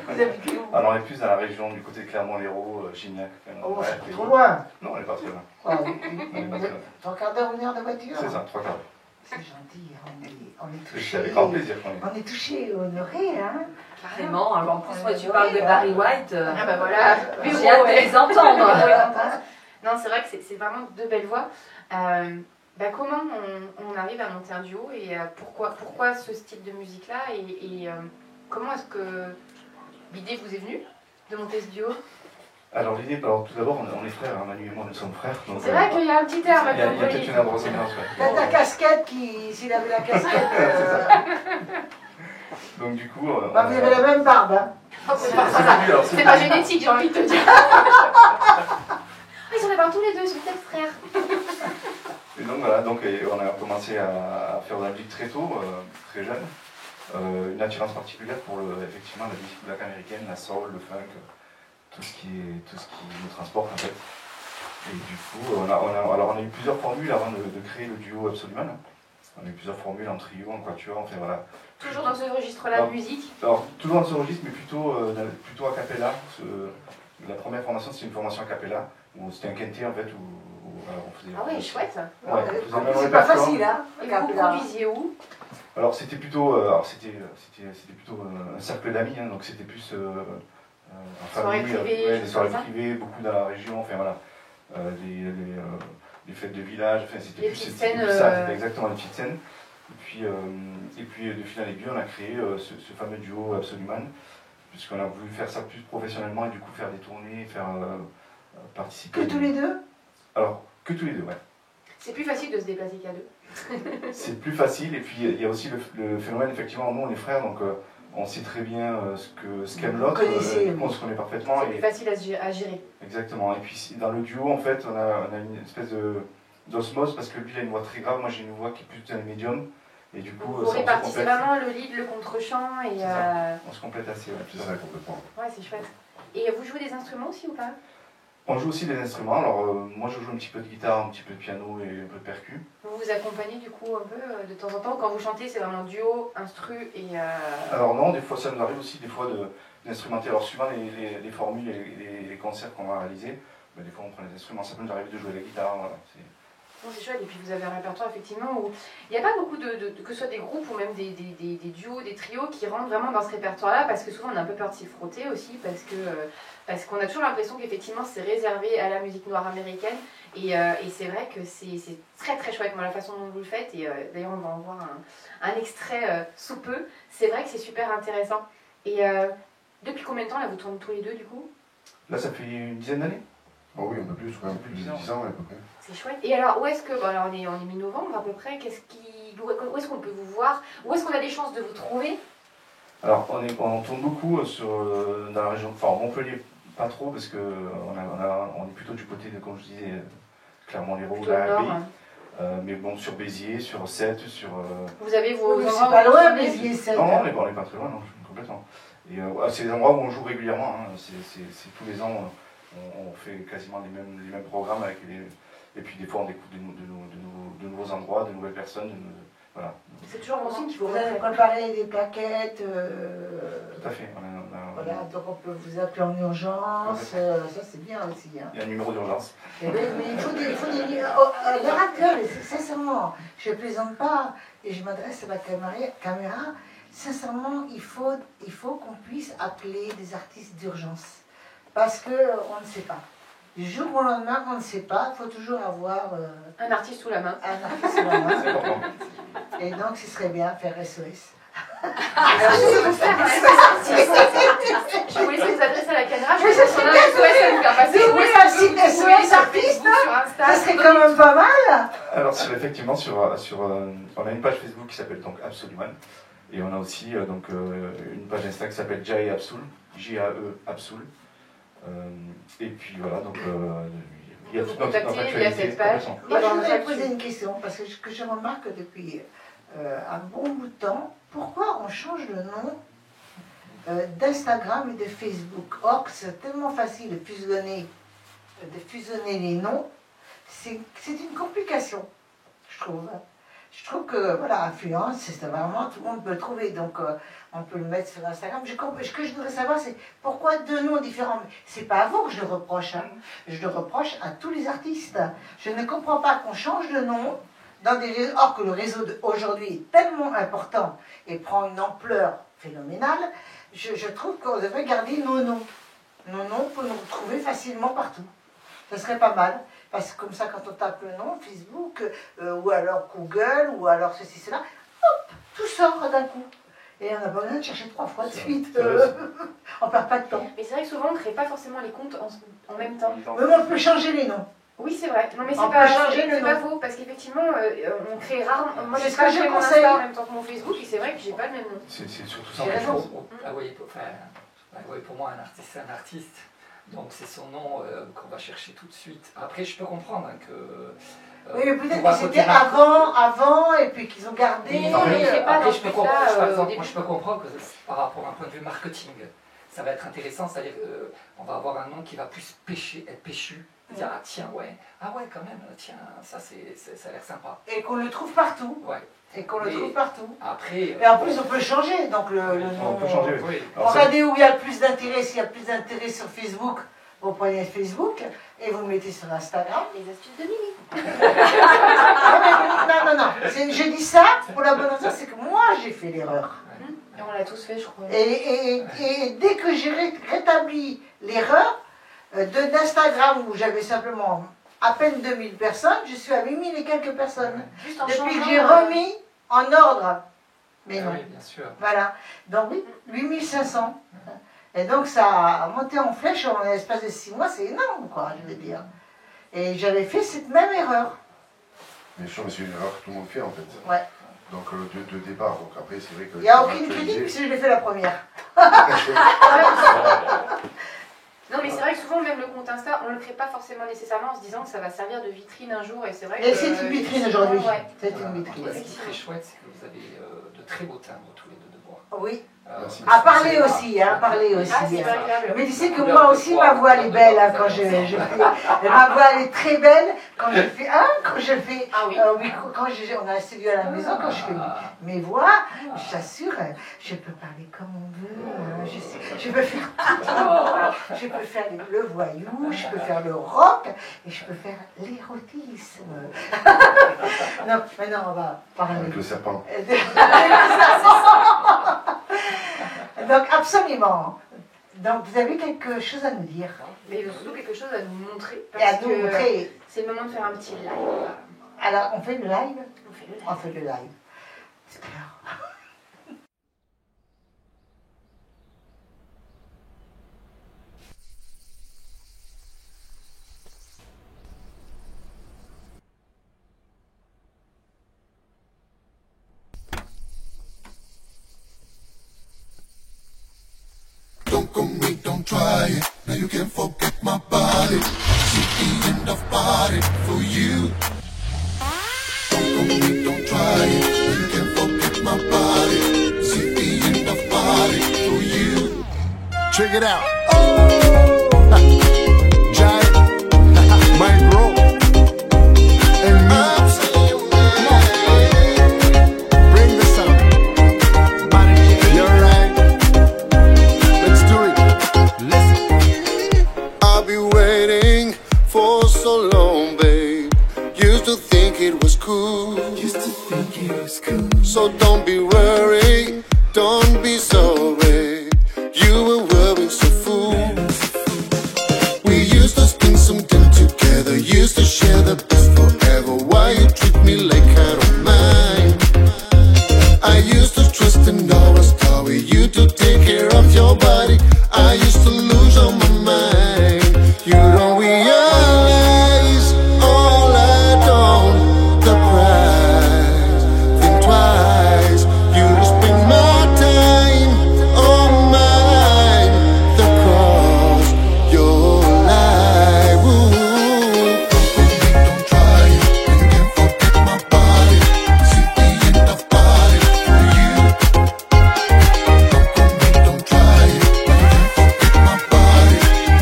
Vous habitez où? Alors on est plus dans la région du côté de Clermont-Lérault, Gignac. Oh, ouais, c'est trop loin. Non, on n'est pas très loin. Ah, On est pas très loin. 3 quarts d'heure, 1 heure de voiture. C'est ça, 3 quarts. C'est gentil, on est C'est touché. avec grand plaisir qu'on est. On est touché, honoré, hein. Carrément, alors en plus, moi, tu parles de Barry White, Ah bah voilà. j'ai hâte de les entendre. Non, c'est vrai que c'est vraiment deux belles voix. Comment on arrive à monter un duo et pourquoi ce style de musique-là et comment est-ce que l'idée vous est venue de monter ce duo? Alors l'idée, alors, tout d'abord, on est frères, hein, Manu et moi, nous sommes frères. donc, C'est vrai qu'il y a un petit air il y a maintenant. peut-être une ressemblance. T'as ta casquette s'il avait la casquette. Donc du coup, Bah, vous avez la même barbe, hein. C'est pas génétique, j'ai envie de te dire. Ils sont tous les deux, ils sont peut-être frères. Et donc voilà, donc on a commencé à faire de la musique très tôt, très jeune. Une attirance particulière pour effectivement la musique black américaine, la soul, le funk, tout ce qui nous transporte en fait. Et du coup, on a eu plusieurs formules avant de créer le duo Absolument. On a eu plusieurs formules en trio, en quatuor, enfin voilà. Toujours dans ce registre-là de musique. Alors, toujours dans ce registre, mais plutôt a cappella. La première formation, c'était une formation a cappella, où c'était un quintet en fait, où on faisait... Ah ouais, chouette. Ouais, on faisait même C'est pas répertoire. facile, hein. Et vous produisiez où? Alors c'était plutôt, c'était plutôt un cercle d'amis, hein, donc c'était plus en famille, des soirées privées, beaucoup dans la région, enfin voilà, les fêtes de village, enfin c'était plus ça, c'était exactement les petites scènes. Et puis de fil en aiguille, on a créé ce fameux duo Absoluman, puisqu'on a voulu faire ça plus professionnellement et du coup faire des tournées, faire participer. Que tous les deux? Alors, que tous les deux, ouais. C'est plus facile de se déplacer qu'à deux. C'est plus facile, et puis il y a aussi le phénomène, effectivement, nous on est frères, donc on sait très bien ce qu'aime l'autre, on se connaît parfaitement. C'est plus facile à gérer. Exactement, et puis dans le duo, en fait, on a une espèce d'osmose, parce que lui il a une voix très grave, moi j'ai une voix qui est plus dans les médiums, et du coup, vous répartissez vraiment le lead, le contre-chant, et... On se complète assez, C'est ça, complètement. Ouais, c'est chouette. Et vous jouez des instruments aussi ou pas? On joue aussi des instruments, alors moi je joue un petit peu de guitare, un petit peu de piano et un peu de percu. Vous vous accompagnez du coup un peu de temps en temps, quand vous chantez c'est vraiment duo, instru et... Alors non, des fois ça nous arrive aussi d'instrumenter, alors suivant les formules et les concerts qu'on va réaliser, des fois on prend les instruments, ça peut nous arriver de jouer la guitare, voilà. Bon, c'est chouette, et puis vous avez un répertoire effectivement où il n'y a pas beaucoup que ce soit des groupes ou même des duos, des trios qui rentrent vraiment dans ce répertoire-là, parce que souvent on a un peu peur de s'y frotter aussi, parce qu'on a toujours l'impression qu'effectivement c'est réservé à la musique noire américaine, et c'est vrai que c'est très très chouette, moi la façon dont vous le faites, et d'ailleurs on va en voir un extrait sous peu, c'est vrai que c'est super intéressant. Et depuis combien de temps là vous tournez tous les deux du coup? Là ça fait une dizaine d'années. Oh oui, un peu plus, ouais, plus de 10 ans ouais, à peu près. C'est chouette. Et alors, où est-ce que, bon, alors on est mi-novembre à peu près, où est-ce qu'on peut vous voir? Où est-ce qu'on a des chances de vous trouver? Alors, on tourne beaucoup dans la région, enfin Montpellier, pas trop, parce qu'on on est plutôt du côté de, comme je disais, Clermont-Lérault, la Haye. Mais bon, sur Béziers, sur Sète, sur... Vous avez vos... C'est pas loin, Béziers, Sète. Non, on n'est pas très loin, non, complètement. Et c'est des endroits où on joue régulièrement, hein, c'est tous les ans... On fait quasiment les mêmes programmes et puis des fois on découvre de nouveaux endroits, de nouvelles personnes. Voilà. C'est toujours bon signe qu'il faut vous avez préparé des plaquettes. Tout à fait. Voilà, donc on peut vous appeler en urgence. Ça c'est bien aussi. Hein. Il y a un numéro d'urgence. Mais il faut des l'heure actuelle, sincèrement, je ne plaisante pas et je m'adresse à la caméra. Sincèrement, il faut qu'on puisse appeler des artistes d'urgence. Parce qu'on ne sait pas. Du jour au lendemain, on ne sait pas. Il faut toujours avoir un artiste sous la main. Un artiste sous la main. C'est important. Et donc, ce serait bien faire SOS. Alors, je vais vous faire un SOS. Je vous laisse vous adresser à la caméra. Je vais vous faire un SOS à vous faire passer. Oui, un site SOS artiste. Ça serait quand même pas mal. Alors, effectivement, on a une page Facebook qui s'appelle donc Absoluman. Et on a aussi une page Insta qui s'appelle Jae Absol. J-A-E Absol. Et puis voilà, donc il y a toute notre actualité. Moi, je voudrais poser une question, parce que je remarque depuis un bon bout de temps, pourquoi on change le nom d'Instagram et de Facebook? Or, c'est tellement facile de fusionner les noms, c'est une complication, je trouve. Je trouve que, voilà, Influence, c'est vraiment, tout le monde peut le trouver, donc on peut le mettre sur Instagram. Ce que je voudrais savoir, c'est pourquoi deux noms différents. C'est pas à vous que je le reproche, hein. Je le reproche à tous les artistes. Je ne comprends pas qu'on change de nom, or que le réseau d'aujourd'hui est tellement important et prend une ampleur phénoménale, je trouve qu'on devrait garder nos noms. Nos noms pour nous retrouver facilement partout. Ça serait pas mal. Parce que comme ça, quand on tape le nom, Facebook, ou alors Google, ou alors ceci, cela, hop, tout sort d'un coup. Et on n'a pas besoin de chercher 3 fois de suite. On perd pas de temps. Mais c'est vrai que souvent, on ne crée pas forcément les comptes en même temps. Mais on peut changer les noms. Oui, c'est vrai. Non, mais on peut changer le nom. C'est pas faux, parce qu'effectivement, on crée rarement... Moi, c'est j'ai ce pas que je créé mon conseille. Insta en même temps que mon Facebook, et c'est vrai que j'ai pas le même nom. C'est surtout ça. J'ai raison. Pour moi, un artiste, c'est un artiste. Donc c'est son nom qu'on va chercher tout de suite. Après, je peux comprendre hein, que... oui, mais peut-être que c'était avant, et puis qu'ils ont gardé... Oui, après, je peux comprendre que par rapport à un point de vue marketing, ça va être intéressant, c'est-à-dire qu'on va avoir un nom qui va plus être péchu. Dire, ah tiens, ouais, quand même, tiens, ça a l'air sympa. Et qu'on le trouve partout. Ouais. Et qu'on le trouve partout. Après, et en plus, on peut changer, donc le nom. On peut changer, oui. Regardez où il y a le plus d'intérêt. S'il y a plus d'intérêt sur Facebook, vous prenez Facebook et vous le mettez sur Instagram. Les astuces de Mimi. Non. Je dis ça pour la bonne raison, c'est que moi, j'ai fait l'erreur. Et on l'a tous fait, je crois. Et dès que j'ai rétabli l'erreur d'Instagram, où j'avais simplement à peine 2000 personnes, je suis à 8000 et quelques personnes. Juste en Depuis que changeant, j'ai remis en ordre. Mais Ah non. oui, bien sûr. Voilà. Donc oui, 8500. Et donc ça a monté en flèche en l'espace de 6 mois, c'est énorme, quoi, je veux dire. Et j'avais fait cette même erreur. Mais je trouve que c'est une erreur que tout le monde fait en fait. Ouais. Donc de départ, donc après c'est vrai que... Il n'y a aucune critique puisque je l'ai fait la première. Non, mais c'est vrai que souvent, même le compte Insta, on ne le crée pas forcément nécessairement en se disant que ça va servir de vitrine un jour. Et c'est vrai Et que. c'est une vitrine aujourd'hui. Ouais. C'est une vitrine. Ce qui est très chouette, c'est que vous avez de très beaux timbres tous les deux de voix. Oui. Merci. À parler aussi, hein, à parler aussi. Ah, c'est hein. pas agréable. Mais tu sais que moi aussi, ma voix elle est belle hein, quand je fais. Ma voix elle est très belle quand je fais. Hein, quand je fais. Ah oui. Oui, quand on a un studio à la maison, quand je fais mes voix, je t'assure, je peux parler comme on veut. Hein, je peux faire. Je peux faire le voyou, je peux faire le rock et je peux faire l'érotisme. Non, maintenant on va parler. Avec le serpent. Donc absolument. Donc vous avez quelque chose à nous dire. Mais il y a surtout quelque chose à nous montrer. Et à Parce nous que montrer. c'est le moment de faire un petit live. Alors on fait le live. On fait le live. On fait le live. Super. Don't come me, don't try it. Now you can't forget my body. See the end of party for you. Don't come me, don't try it. Now you can't forget my body. See the end of party for you. Check it out. Giant, my bro, and me. Come on, bring the sound. You're right. Let's do it. Listen. I've been waiting for so long, babe. Used to think it was cool. So don't be worried, don't be sorry. You were worried so fool. We used to spend some time together, used to share the best forever. Why you treat me like I don't mind? I used to trust in our story, you to take care of your body. I used to lose on my mind. You don't realize all I done, the price. Think twice. You spend my time on mine. The cross, your life. Ooh. Don't try it. You can't forget my body. See the end of party for you. Don't try it. You can't forget my body.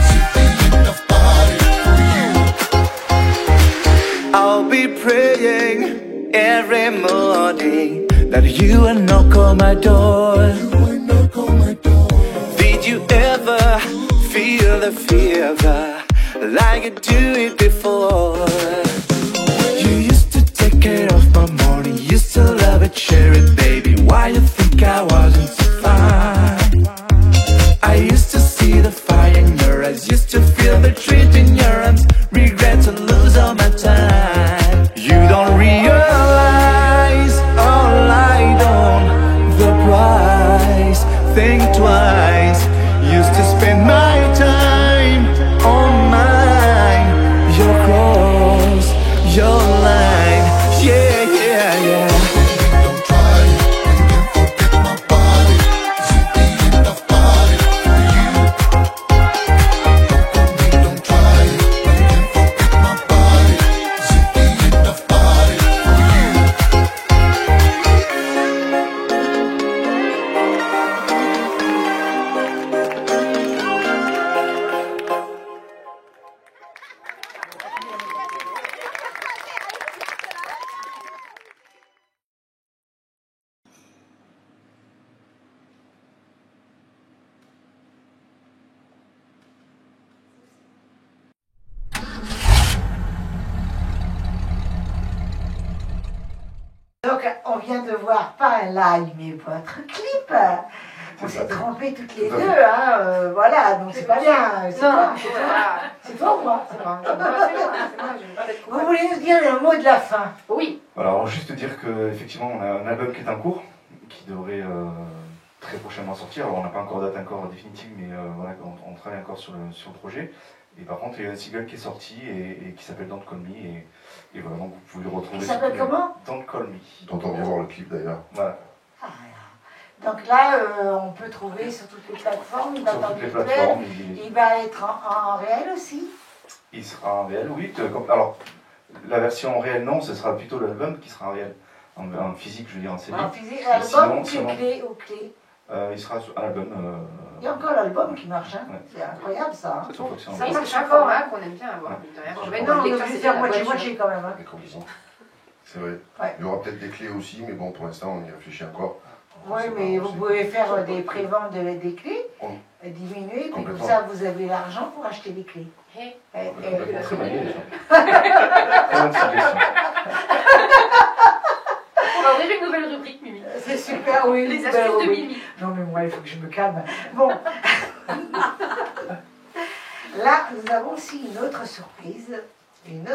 See the end of party for you. I'll be praying every morning that you will knock on my door. Did you ever feel the fever like you do it before? You used to take care of my morning, used to love it, share it, baby. Why you think I wasn't so fine? I used to see the fire in your eyes, used to feel the treat in your arms. Regret to lose all my time. You don't realize all I done, the price. Think twice. Used to spend my time on mine. Your cross, your line. Yeah, yeah, yeah. Don't try it. Donc, on vient de voir pas un live, mais votre clip. On s'est trompés toutes les deux, hein, voilà, donc c'est pas bien. C'est toi, c'est toi ou moi? C'est moi, je vais pas être Vous voulez nous dire le mot de la fin? Oui. Voilà, alors juste dire qu'effectivement, on a un album qui est en cours, qui devrait très prochainement sortir. Alors, on n'a pas encore date encore définitive, mais voilà, on travaille encore sur le projet. Et par contre, il y a un single qui est sorti et qui s'appelle Don't Call Me. Et voilà, donc vous pouvez le retrouver. Il s'appelle comment? Don't Call Me. Dont on vient voir le clip d'ailleurs. Voilà. Donc là, on peut trouver sur toutes les plateformes. Sur toutes les plateformes. Il va être en réel aussi? Il sera en réel, oui. Alors, la version en réel, non, ce sera plutôt l'album qui sera en réel. En physique, je veux dire, en CD. En physique, album ou clé? Il sera sur un album. Il y a encore l'album qui marche, hein. Ouais. C'est incroyable ça. Hein. Ça marche un format qu'on aime bien avoir. Mais non, on va faire moitié-moitié quand même. Hein. C'est vrai. Ouais. Il y aura peut-être des clés aussi, mais bon, pour l'instant, on y réfléchit encore. Oui, mais vous pouvez faire des préventes des clés, diminuer, puis comme ça vous avez l'argent pour acheter des clés. Très bonne idée, déjà. Très bonne suggestion. On va ouvrir une nouvelle rubrique, Mimi. C'est super, oui. Les astuces de Mimi. Non, mais moi, il faut que je me calme. Bon. Là, nous avons aussi une autre surprise. Une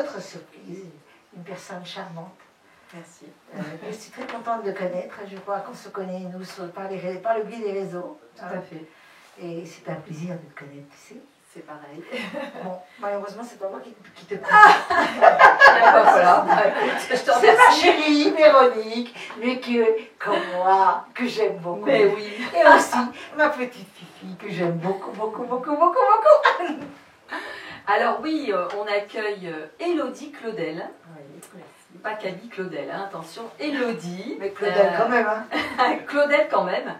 personne charmante. Merci. Je suis très contente de connaître. Je crois qu'on se connaît, nous, par le biais des réseaux. Tout à fait. Et c'est un plaisir de te connaître, tu sais. C'est pareil. Bon, malheureusement, c'est pas moi qui te connais. Voilà. C'est ma chérie Véronique, mais comme moi, que j'aime beaucoup. Mais oui. Et aussi ma petite Fifi, que j'aime beaucoup, beaucoup, beaucoup, beaucoup, beaucoup. Alors oui, on accueille Élodie Claudel. Pas Camille Claudel, hein, attention, Élodie. Mais Claudel quand même, hein. Claudel quand même.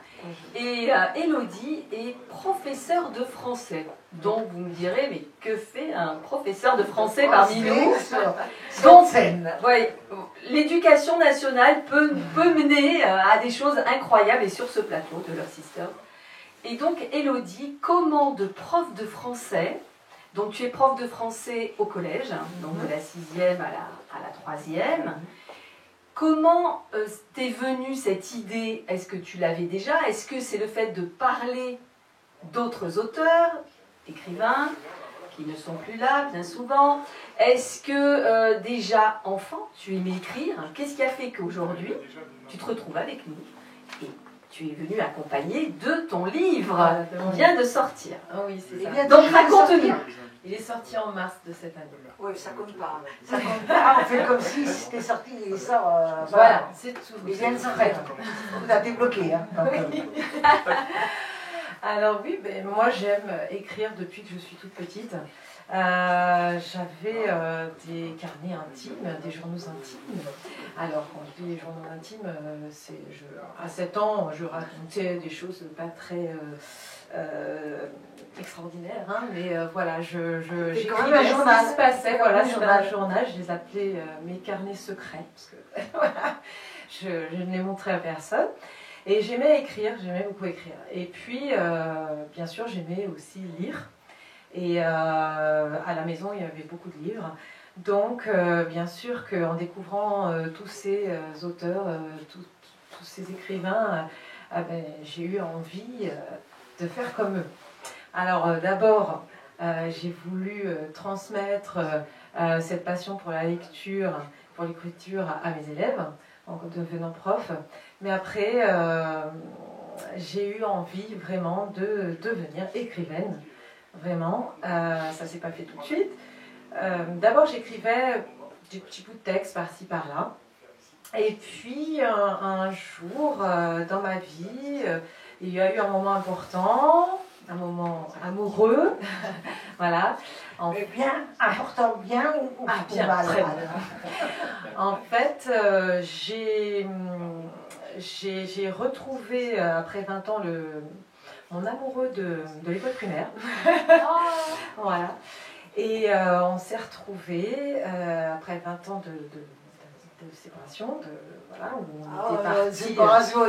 Et Élodie est professeure de français. Donc vous me direz, mais que fait un professeur de français parmi nous? Donc, ouais, l'éducation nationale peut mener à des choses incroyables, et sur ce plateau de leur sister. Et donc Élodie, comment de prof de français, donc tu es prof de français au collège, donc de la 6e à la 3e. Comment t'es venue cette idée? Est-ce que tu l'avais déjà? Est-ce que c'est le fait de parler d'autres auteurs, écrivains, qui ne sont plus là bien souvent? Est-ce que déjà enfant, tu aimais écrire? Qu'est-ce qui a fait qu'aujourd'hui, tu te retrouves avec nous et tu es venu accompagné de ton livre qui vient de sortir? Ah oui, c'est ça. Donc raconte-nous. Il est sorti en mars de cette année. Oui, ça compte pas. Ça compte pas. On fait comme si c'était sorti, il sort. Voilà, c'est tout. Il vient de sortir. Vous a débloqué. Hein, Alors oui, ben, moi j'aime écrire depuis que je suis toute petite. J'avais des carnets intimes, des journaux intimes. Alors quand je dis les journaux intimes, à 7 ans, je racontais des choses pas très extraordinaires, hein, mais voilà, j'écrivais ce qui se passait. Voilà, c'était un journal, je les appelais mes carnets secrets, parce que voilà, je ne les montrais à personne. Et j'aimais écrire, j'aimais beaucoup écrire. Et puis, bien sûr, j'aimais aussi lire. Et à la maison, il y avait beaucoup de livres. Donc, bien sûr qu'en découvrant tous ces auteurs, tous ces écrivains, ben, j'ai eu envie de faire comme eux. Alors, d'abord, j'ai voulu transmettre cette passion pour la lecture, pour l'écriture à mes élèves, en devenant prof. Mais après, j'ai eu envie vraiment de devenir écrivaine. Vraiment, ça ne s'est pas fait tout de suite. D'abord, j'écrivais des petits bouts de texte par-ci, par-là. Et puis, un jour, dans ma vie, il y a eu un moment important, un moment amoureux. Voilà. Mais bien, important bien ou bien, mal, très mal. En fait, j'ai retrouvé, après 20 ans, mon amoureux de l'école primaire. Voilà. Et on s'est retrouvés après 20 ans de séparation, voilà, où on était partis. Séparation,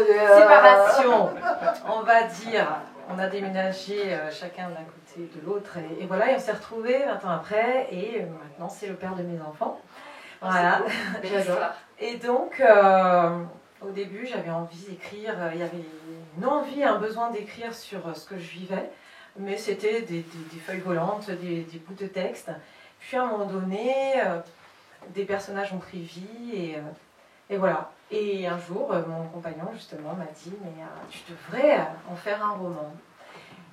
on va dire. On a déménagé chacun d'un côté de l'autre. Et voilà, et on s'est retrouvés 20 ans après. Et maintenant, c'est le père de mes enfants. Voilà. J'adore. Et donc, au début, j'avais envie d'écrire, il y avait une envie, un besoin d'écrire sur ce que je vivais, mais c'était des feuilles volantes, des bouts de texte. Puis à un moment donné, des personnages ont pris vie, et voilà. Et un jour, mon compagnon, justement, m'a dit « Mais tu devrais en faire un roman ».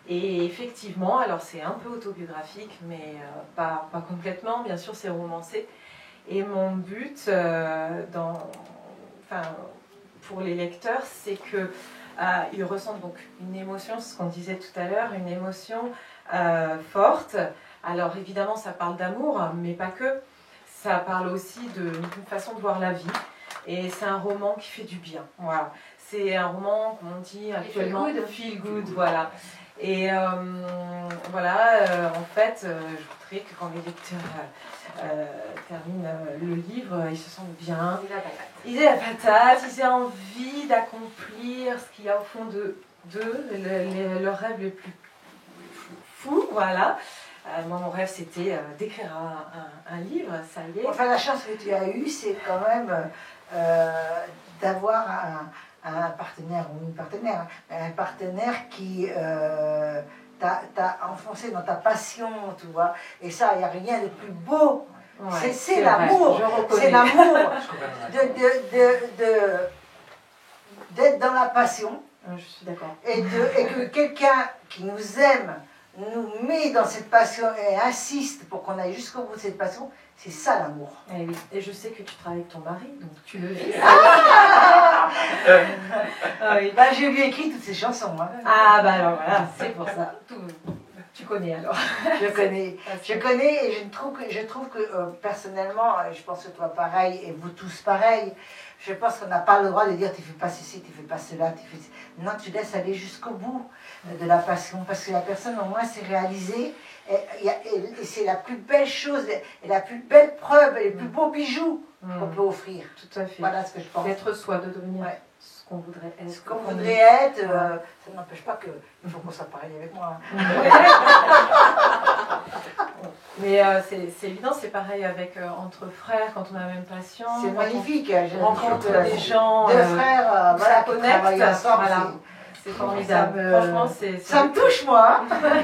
Et effectivement, alors c'est un peu autobiographique, mais pas complètement, bien sûr, c'est romancé. Et mon but pour les lecteurs, c'est qu'ils ressentent donc une émotion, ce qu'on disait tout à l'heure, une émotion forte. Alors évidemment, ça parle d'amour, mais pas que. Ça parle aussi d'une façon de voir la vie. Et c'est un roman qui fait du bien. Voilà. C'est un roman, comme on dit actuellement, feel good, voilà. Et voilà, en fait, je voudrais que quand les lecteurs terminent le livre, ils se sentent bien. Ils aient la patate, ils aient envie d'accomplir ce qu'il y a au fond d'eux, leurs rêves les plus fous, voilà. Moi, mon rêve, c'était d'écrire un livre, ça y est. Enfin, la chance que tu as eue, c'est quand même d'avoir un partenaire ou une partenaire, un partenaire qui t'a enfoncé dans ta passion, tu vois. Et ça, il n'y a rien de plus beau. Ouais, c'est l'amour. C'est l'amour d'être dans la passion. Je suis d'accord. Et que quelqu'un qui nous aime nous met dans cette passion et insiste pour qu'on aille jusqu'au bout de cette passion, c'est ça l'amour. Et, oui. Et je sais que tu travailles avec ton mari, donc tu le vis. Oui. Bah, j'ai lui écrit toutes ces chansons. Hein. Ah bah alors voilà, c'est pour ça. Tu connais alors. Je connais et je trouve que personnellement, je pense que toi pareil et vous tous pareil, je pense qu'on n'a pas le droit de dire tu fais pas ceci, tu fais pas cela, tu fais... Non, tu laisses aller jusqu'au bout de la passion parce que la personne au moins s'est réalisée et c'est la plus belle chose et la plus belle preuve et les plus beaux bijoux qu'on peut offrir. Tout à fait. Voilà ce que je pense. D'être soi, de devenir ce qu'on voudrait être. Ce qu'on voudrait être, ça n'empêche pas qu'il faut qu'on soit pareil avec moi. Mais c'est évident, c'est pareil avec entre frères, quand on a la même passion. C'est magnifique. On rencontre des gens. Deux frères, voilà, qui travaillent ensemble. Voilà. C'est formidable. Franchement, ça me touche, moi. Hein.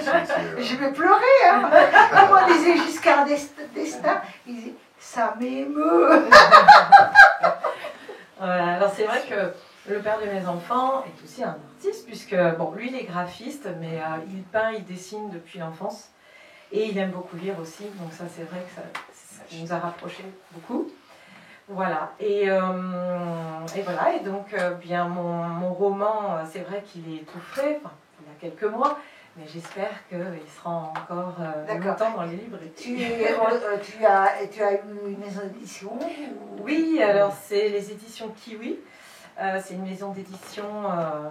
Je vais pleurer. Hein. Comme on disait Giscard d'Estaing, il disait ça m'émeut. Voilà. Alors c'est vrai que le père de mes enfants est aussi un artiste, puisque bon, lui il est graphiste, mais il peint, il dessine depuis l'enfance. Et il aime beaucoup lire aussi, donc ça c'est vrai que ça nous a rapprochés beaucoup. Voilà, et voilà, et donc bien mon roman, c'est vrai qu'il est tout frais, enfin, il y a quelques mois, mais j'espère qu'il sera encore longtemps dans les librairies. Tu as eu une maison d'édition? Oui, alors c'est les éditions Kiwi. C'est une maison d'édition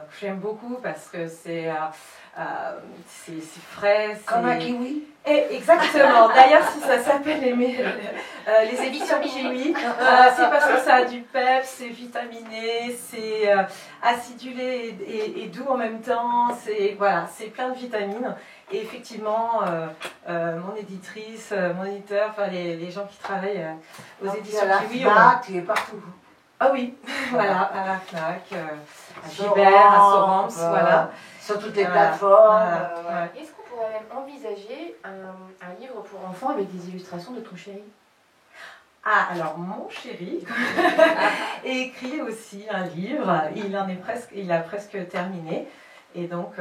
que j'aime beaucoup parce que c'est frais. Comme un kiwi. Et exactement. D'ailleurs, si ça s'appelle les éditions Kiwi, c'est parce que ça a du peps, c'est vitaminé, c'est acidulé et doux en même temps. Voilà, c'est plein de vitamines. Et effectivement, mon éditrice, mon éditeur, enfin les gens qui travaillent aux éditions Kiwi. Tu es partout. Ah oui, voilà, à la FNAC, à Gibert, à Sorens, voilà. Sur toutes les plateformes. Est-ce qu'on pourrait même envisager un livre pour enfants avec des illustrations de ton chéri? Ah, alors mon chéri écrit aussi un livre, il a presque terminé. Et donc,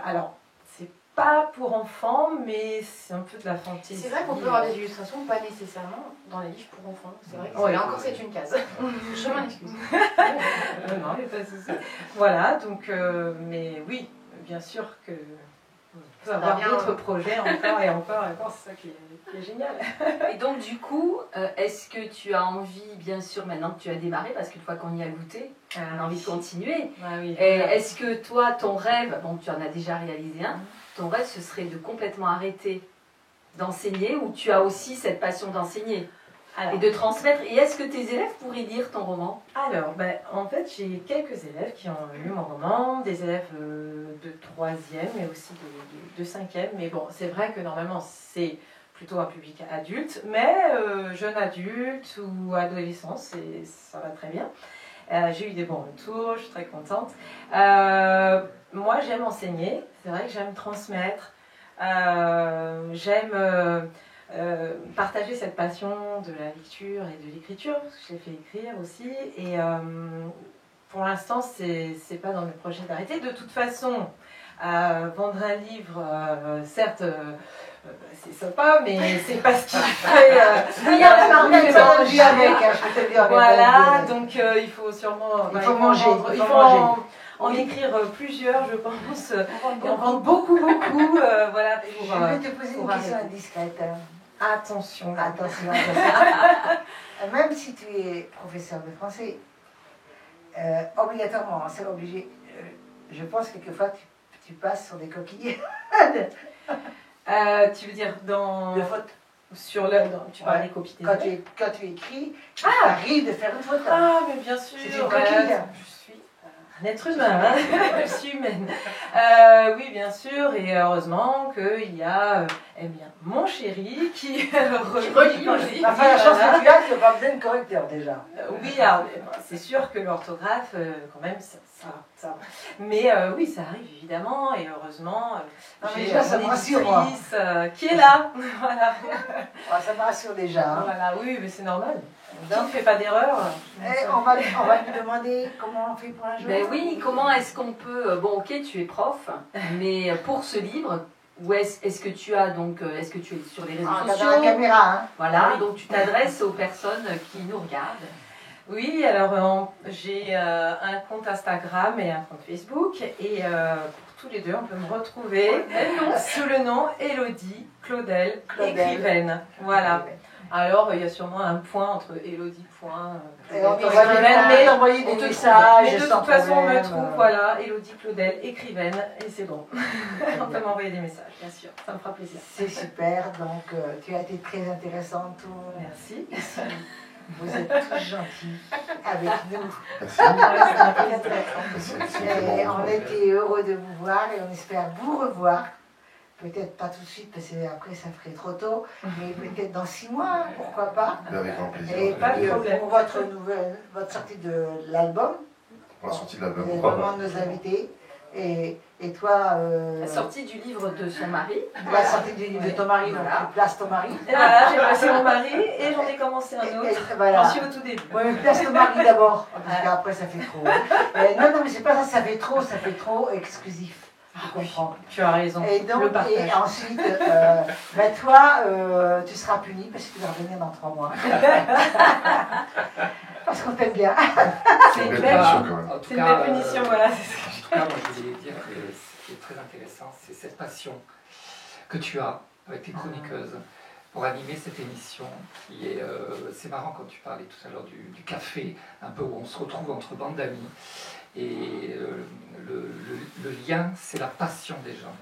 alors, c'est pas pour enfants, mais c'est un peu de la fantaisie. C'est vrai qu'on peut avoir des illustrations, pas nécessairement dans les livres pour enfants. C'est vrai que là encore, c'est une case. Je m'en excuse. Non, il n'y a pas de souci. Voilà, donc, mais oui, bien sûr que on peut avoir d'autres projets encore et encore, c'est ça qui est génial. Et donc, du coup, est-ce que tu as envie, bien sûr, maintenant que tu as démarré, parce qu'une fois qu'on y a goûté, on a envie de continuer. Ah, oui. Est-ce que toi, ton rêve, bon, tu en as déjà réalisé un, ton rêve, ce serait de complètement arrêter d'enseigner ou tu as aussi cette passion d'enseigner et de transmettre? Et est-ce que tes élèves pourraient lire ton roman? Alors, en fait, j'ai quelques élèves qui ont lu mon roman, des élèves de 3e et aussi de 5e. Mais bon, c'est vrai que normalement, c'est plutôt un public adulte, mais jeune adulte ou adolescent, ça va très bien. J'ai eu des bons retours, je suis très contente. Moi, j'aime enseigner, c'est vrai que j'aime transmettre, j'aime partager cette passion de la lecture et de l'écriture, parce que je l'ai fait écrire aussi. Et pour l'instant, c'est pas dans le projet d'arrêter. De toute façon, vendre un livre, certes, c'est sympa, mais c'est pas ce qui fait. Voilà, donc il faut sûrement. Il faut manger. Il faut en écrire plusieurs, je pense. Et en vendre beaucoup. Voilà. Je vais te poser une question indiscrète. Attention. Même si tu es professeur de français, obligatoirement, c'est obligé. Je pense quelquefois tu passes sur des coquilles. Tu veux dire dans. De faute. Sur le. Tu parles des copies des élèves. Quand tu écris, tu arrives de faire une faute. Ah, mais bien sûr. C'est une coquille. Je suis un être humain, hein. Je suis humaine. Oui, bien sûr, et heureusement qu'il y a mon chéri qui relit mon livre. Enfin, la chance que tu as, tu n'as pas besoin de correcteur déjà. Oui, alors, c'est sûr que l'orthographe, quand même, ça. Mais oui, ça arrive évidemment, et heureusement, j'ai mon éditrice qui est là. Voilà. Ça me rassure déjà. Voilà, oui, mais c'est normal. Donc, ne fais pas d'erreur. On va lui demander comment on fait pour un jour. Ben oui, comment est-ce qu'on peut... Bon, ok, tu es prof, mais pour ce livre, où est-ce que tu as donc... Est-ce que tu es sur les réseaux sociaux? Dans la caméra, hein. Voilà, donc tu t'adresses aux personnes qui nous regardent. Oui, alors j'ai un compte Instagram et un compte Facebook, et pour tous les deux, on peut me retrouver sous le nom Élodie Claudel, écrivaine. Voilà. Alors, il y a sûrement un point entre Élodie. Et on va envoyer des messages. Mais de toute façon, on me trouve, voilà, Élodie Claudel, écrivaine, et c'est bon. On peut m'envoyer des messages, bien sûr, ça me fera plaisir. C'est super, donc tu as été très intéressante. Merci. Ici. Vous êtes tous gentils avec nous. Et on était heureux de vous voir et on espère vous revoir. Peut-être pas tout de suite parce que après ça ferait trop tôt, mais peut-être dans 6 mois, pourquoi pas. Avec grand plaisir. Et pas de problème. Pour votre sortie de l'album. Pour la sortie de l'album. Les moments de nos invités. Et toi. La sortie du livre de son mari. La sortie du livre de ton mari, donc tu places ton mari. Et voilà, j'ai placé mon mari et j'en ai commencé un autre. Voilà. J'en suis au tout début. Oui, mais place ton mari d'abord, parce qu'après ça fait trop. Non, mais c'est pas ça fait trop exclusif. Je comprends. Tu as raison. Et donc, et ensuite, toi, tu seras puni parce que tu vas revenir dans 3 mois. Parce qu'on t'aime bien. C'est une belle punition, voilà. En tout cas, moi je voulais dire que ce qui est très intéressant, c'est cette passion que tu as avec tes chroniqueuses pour animer cette émission qui est... c'est marrant quand tu parlais tout à l'heure du café, un peu où on se retrouve entre bandes d'amis. Et le lien, c'est la passion des gens.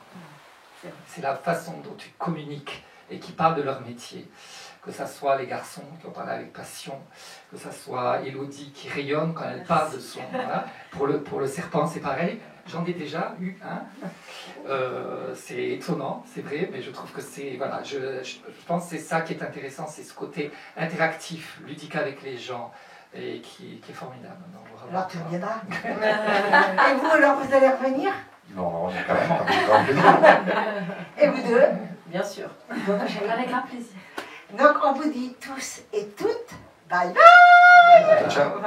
C'est la façon dont tu communiques et qui parlent de leur métier. Que ce soit les garçons qui ont parlé avec passion, que ce soit Élodie qui rayonne quand elle parle de son... Voilà. Pour le serpent, c'est pareil. J'en ai déjà eu un. C'est étonnant, c'est vrai, mais je trouve que c'est... Voilà, je pense que c'est ça qui est intéressant, c'est ce côté interactif, ludique avec les gens, et qui est formidable. Donc, alors tu reviendras. Et vous, alors, vous allez revenir? Non, on est quand même avec grand plaisir. Et vous deux? Bien sûr. Avec un plaisir. Donc on vous dit tous et toutes, bye bye. Ciao.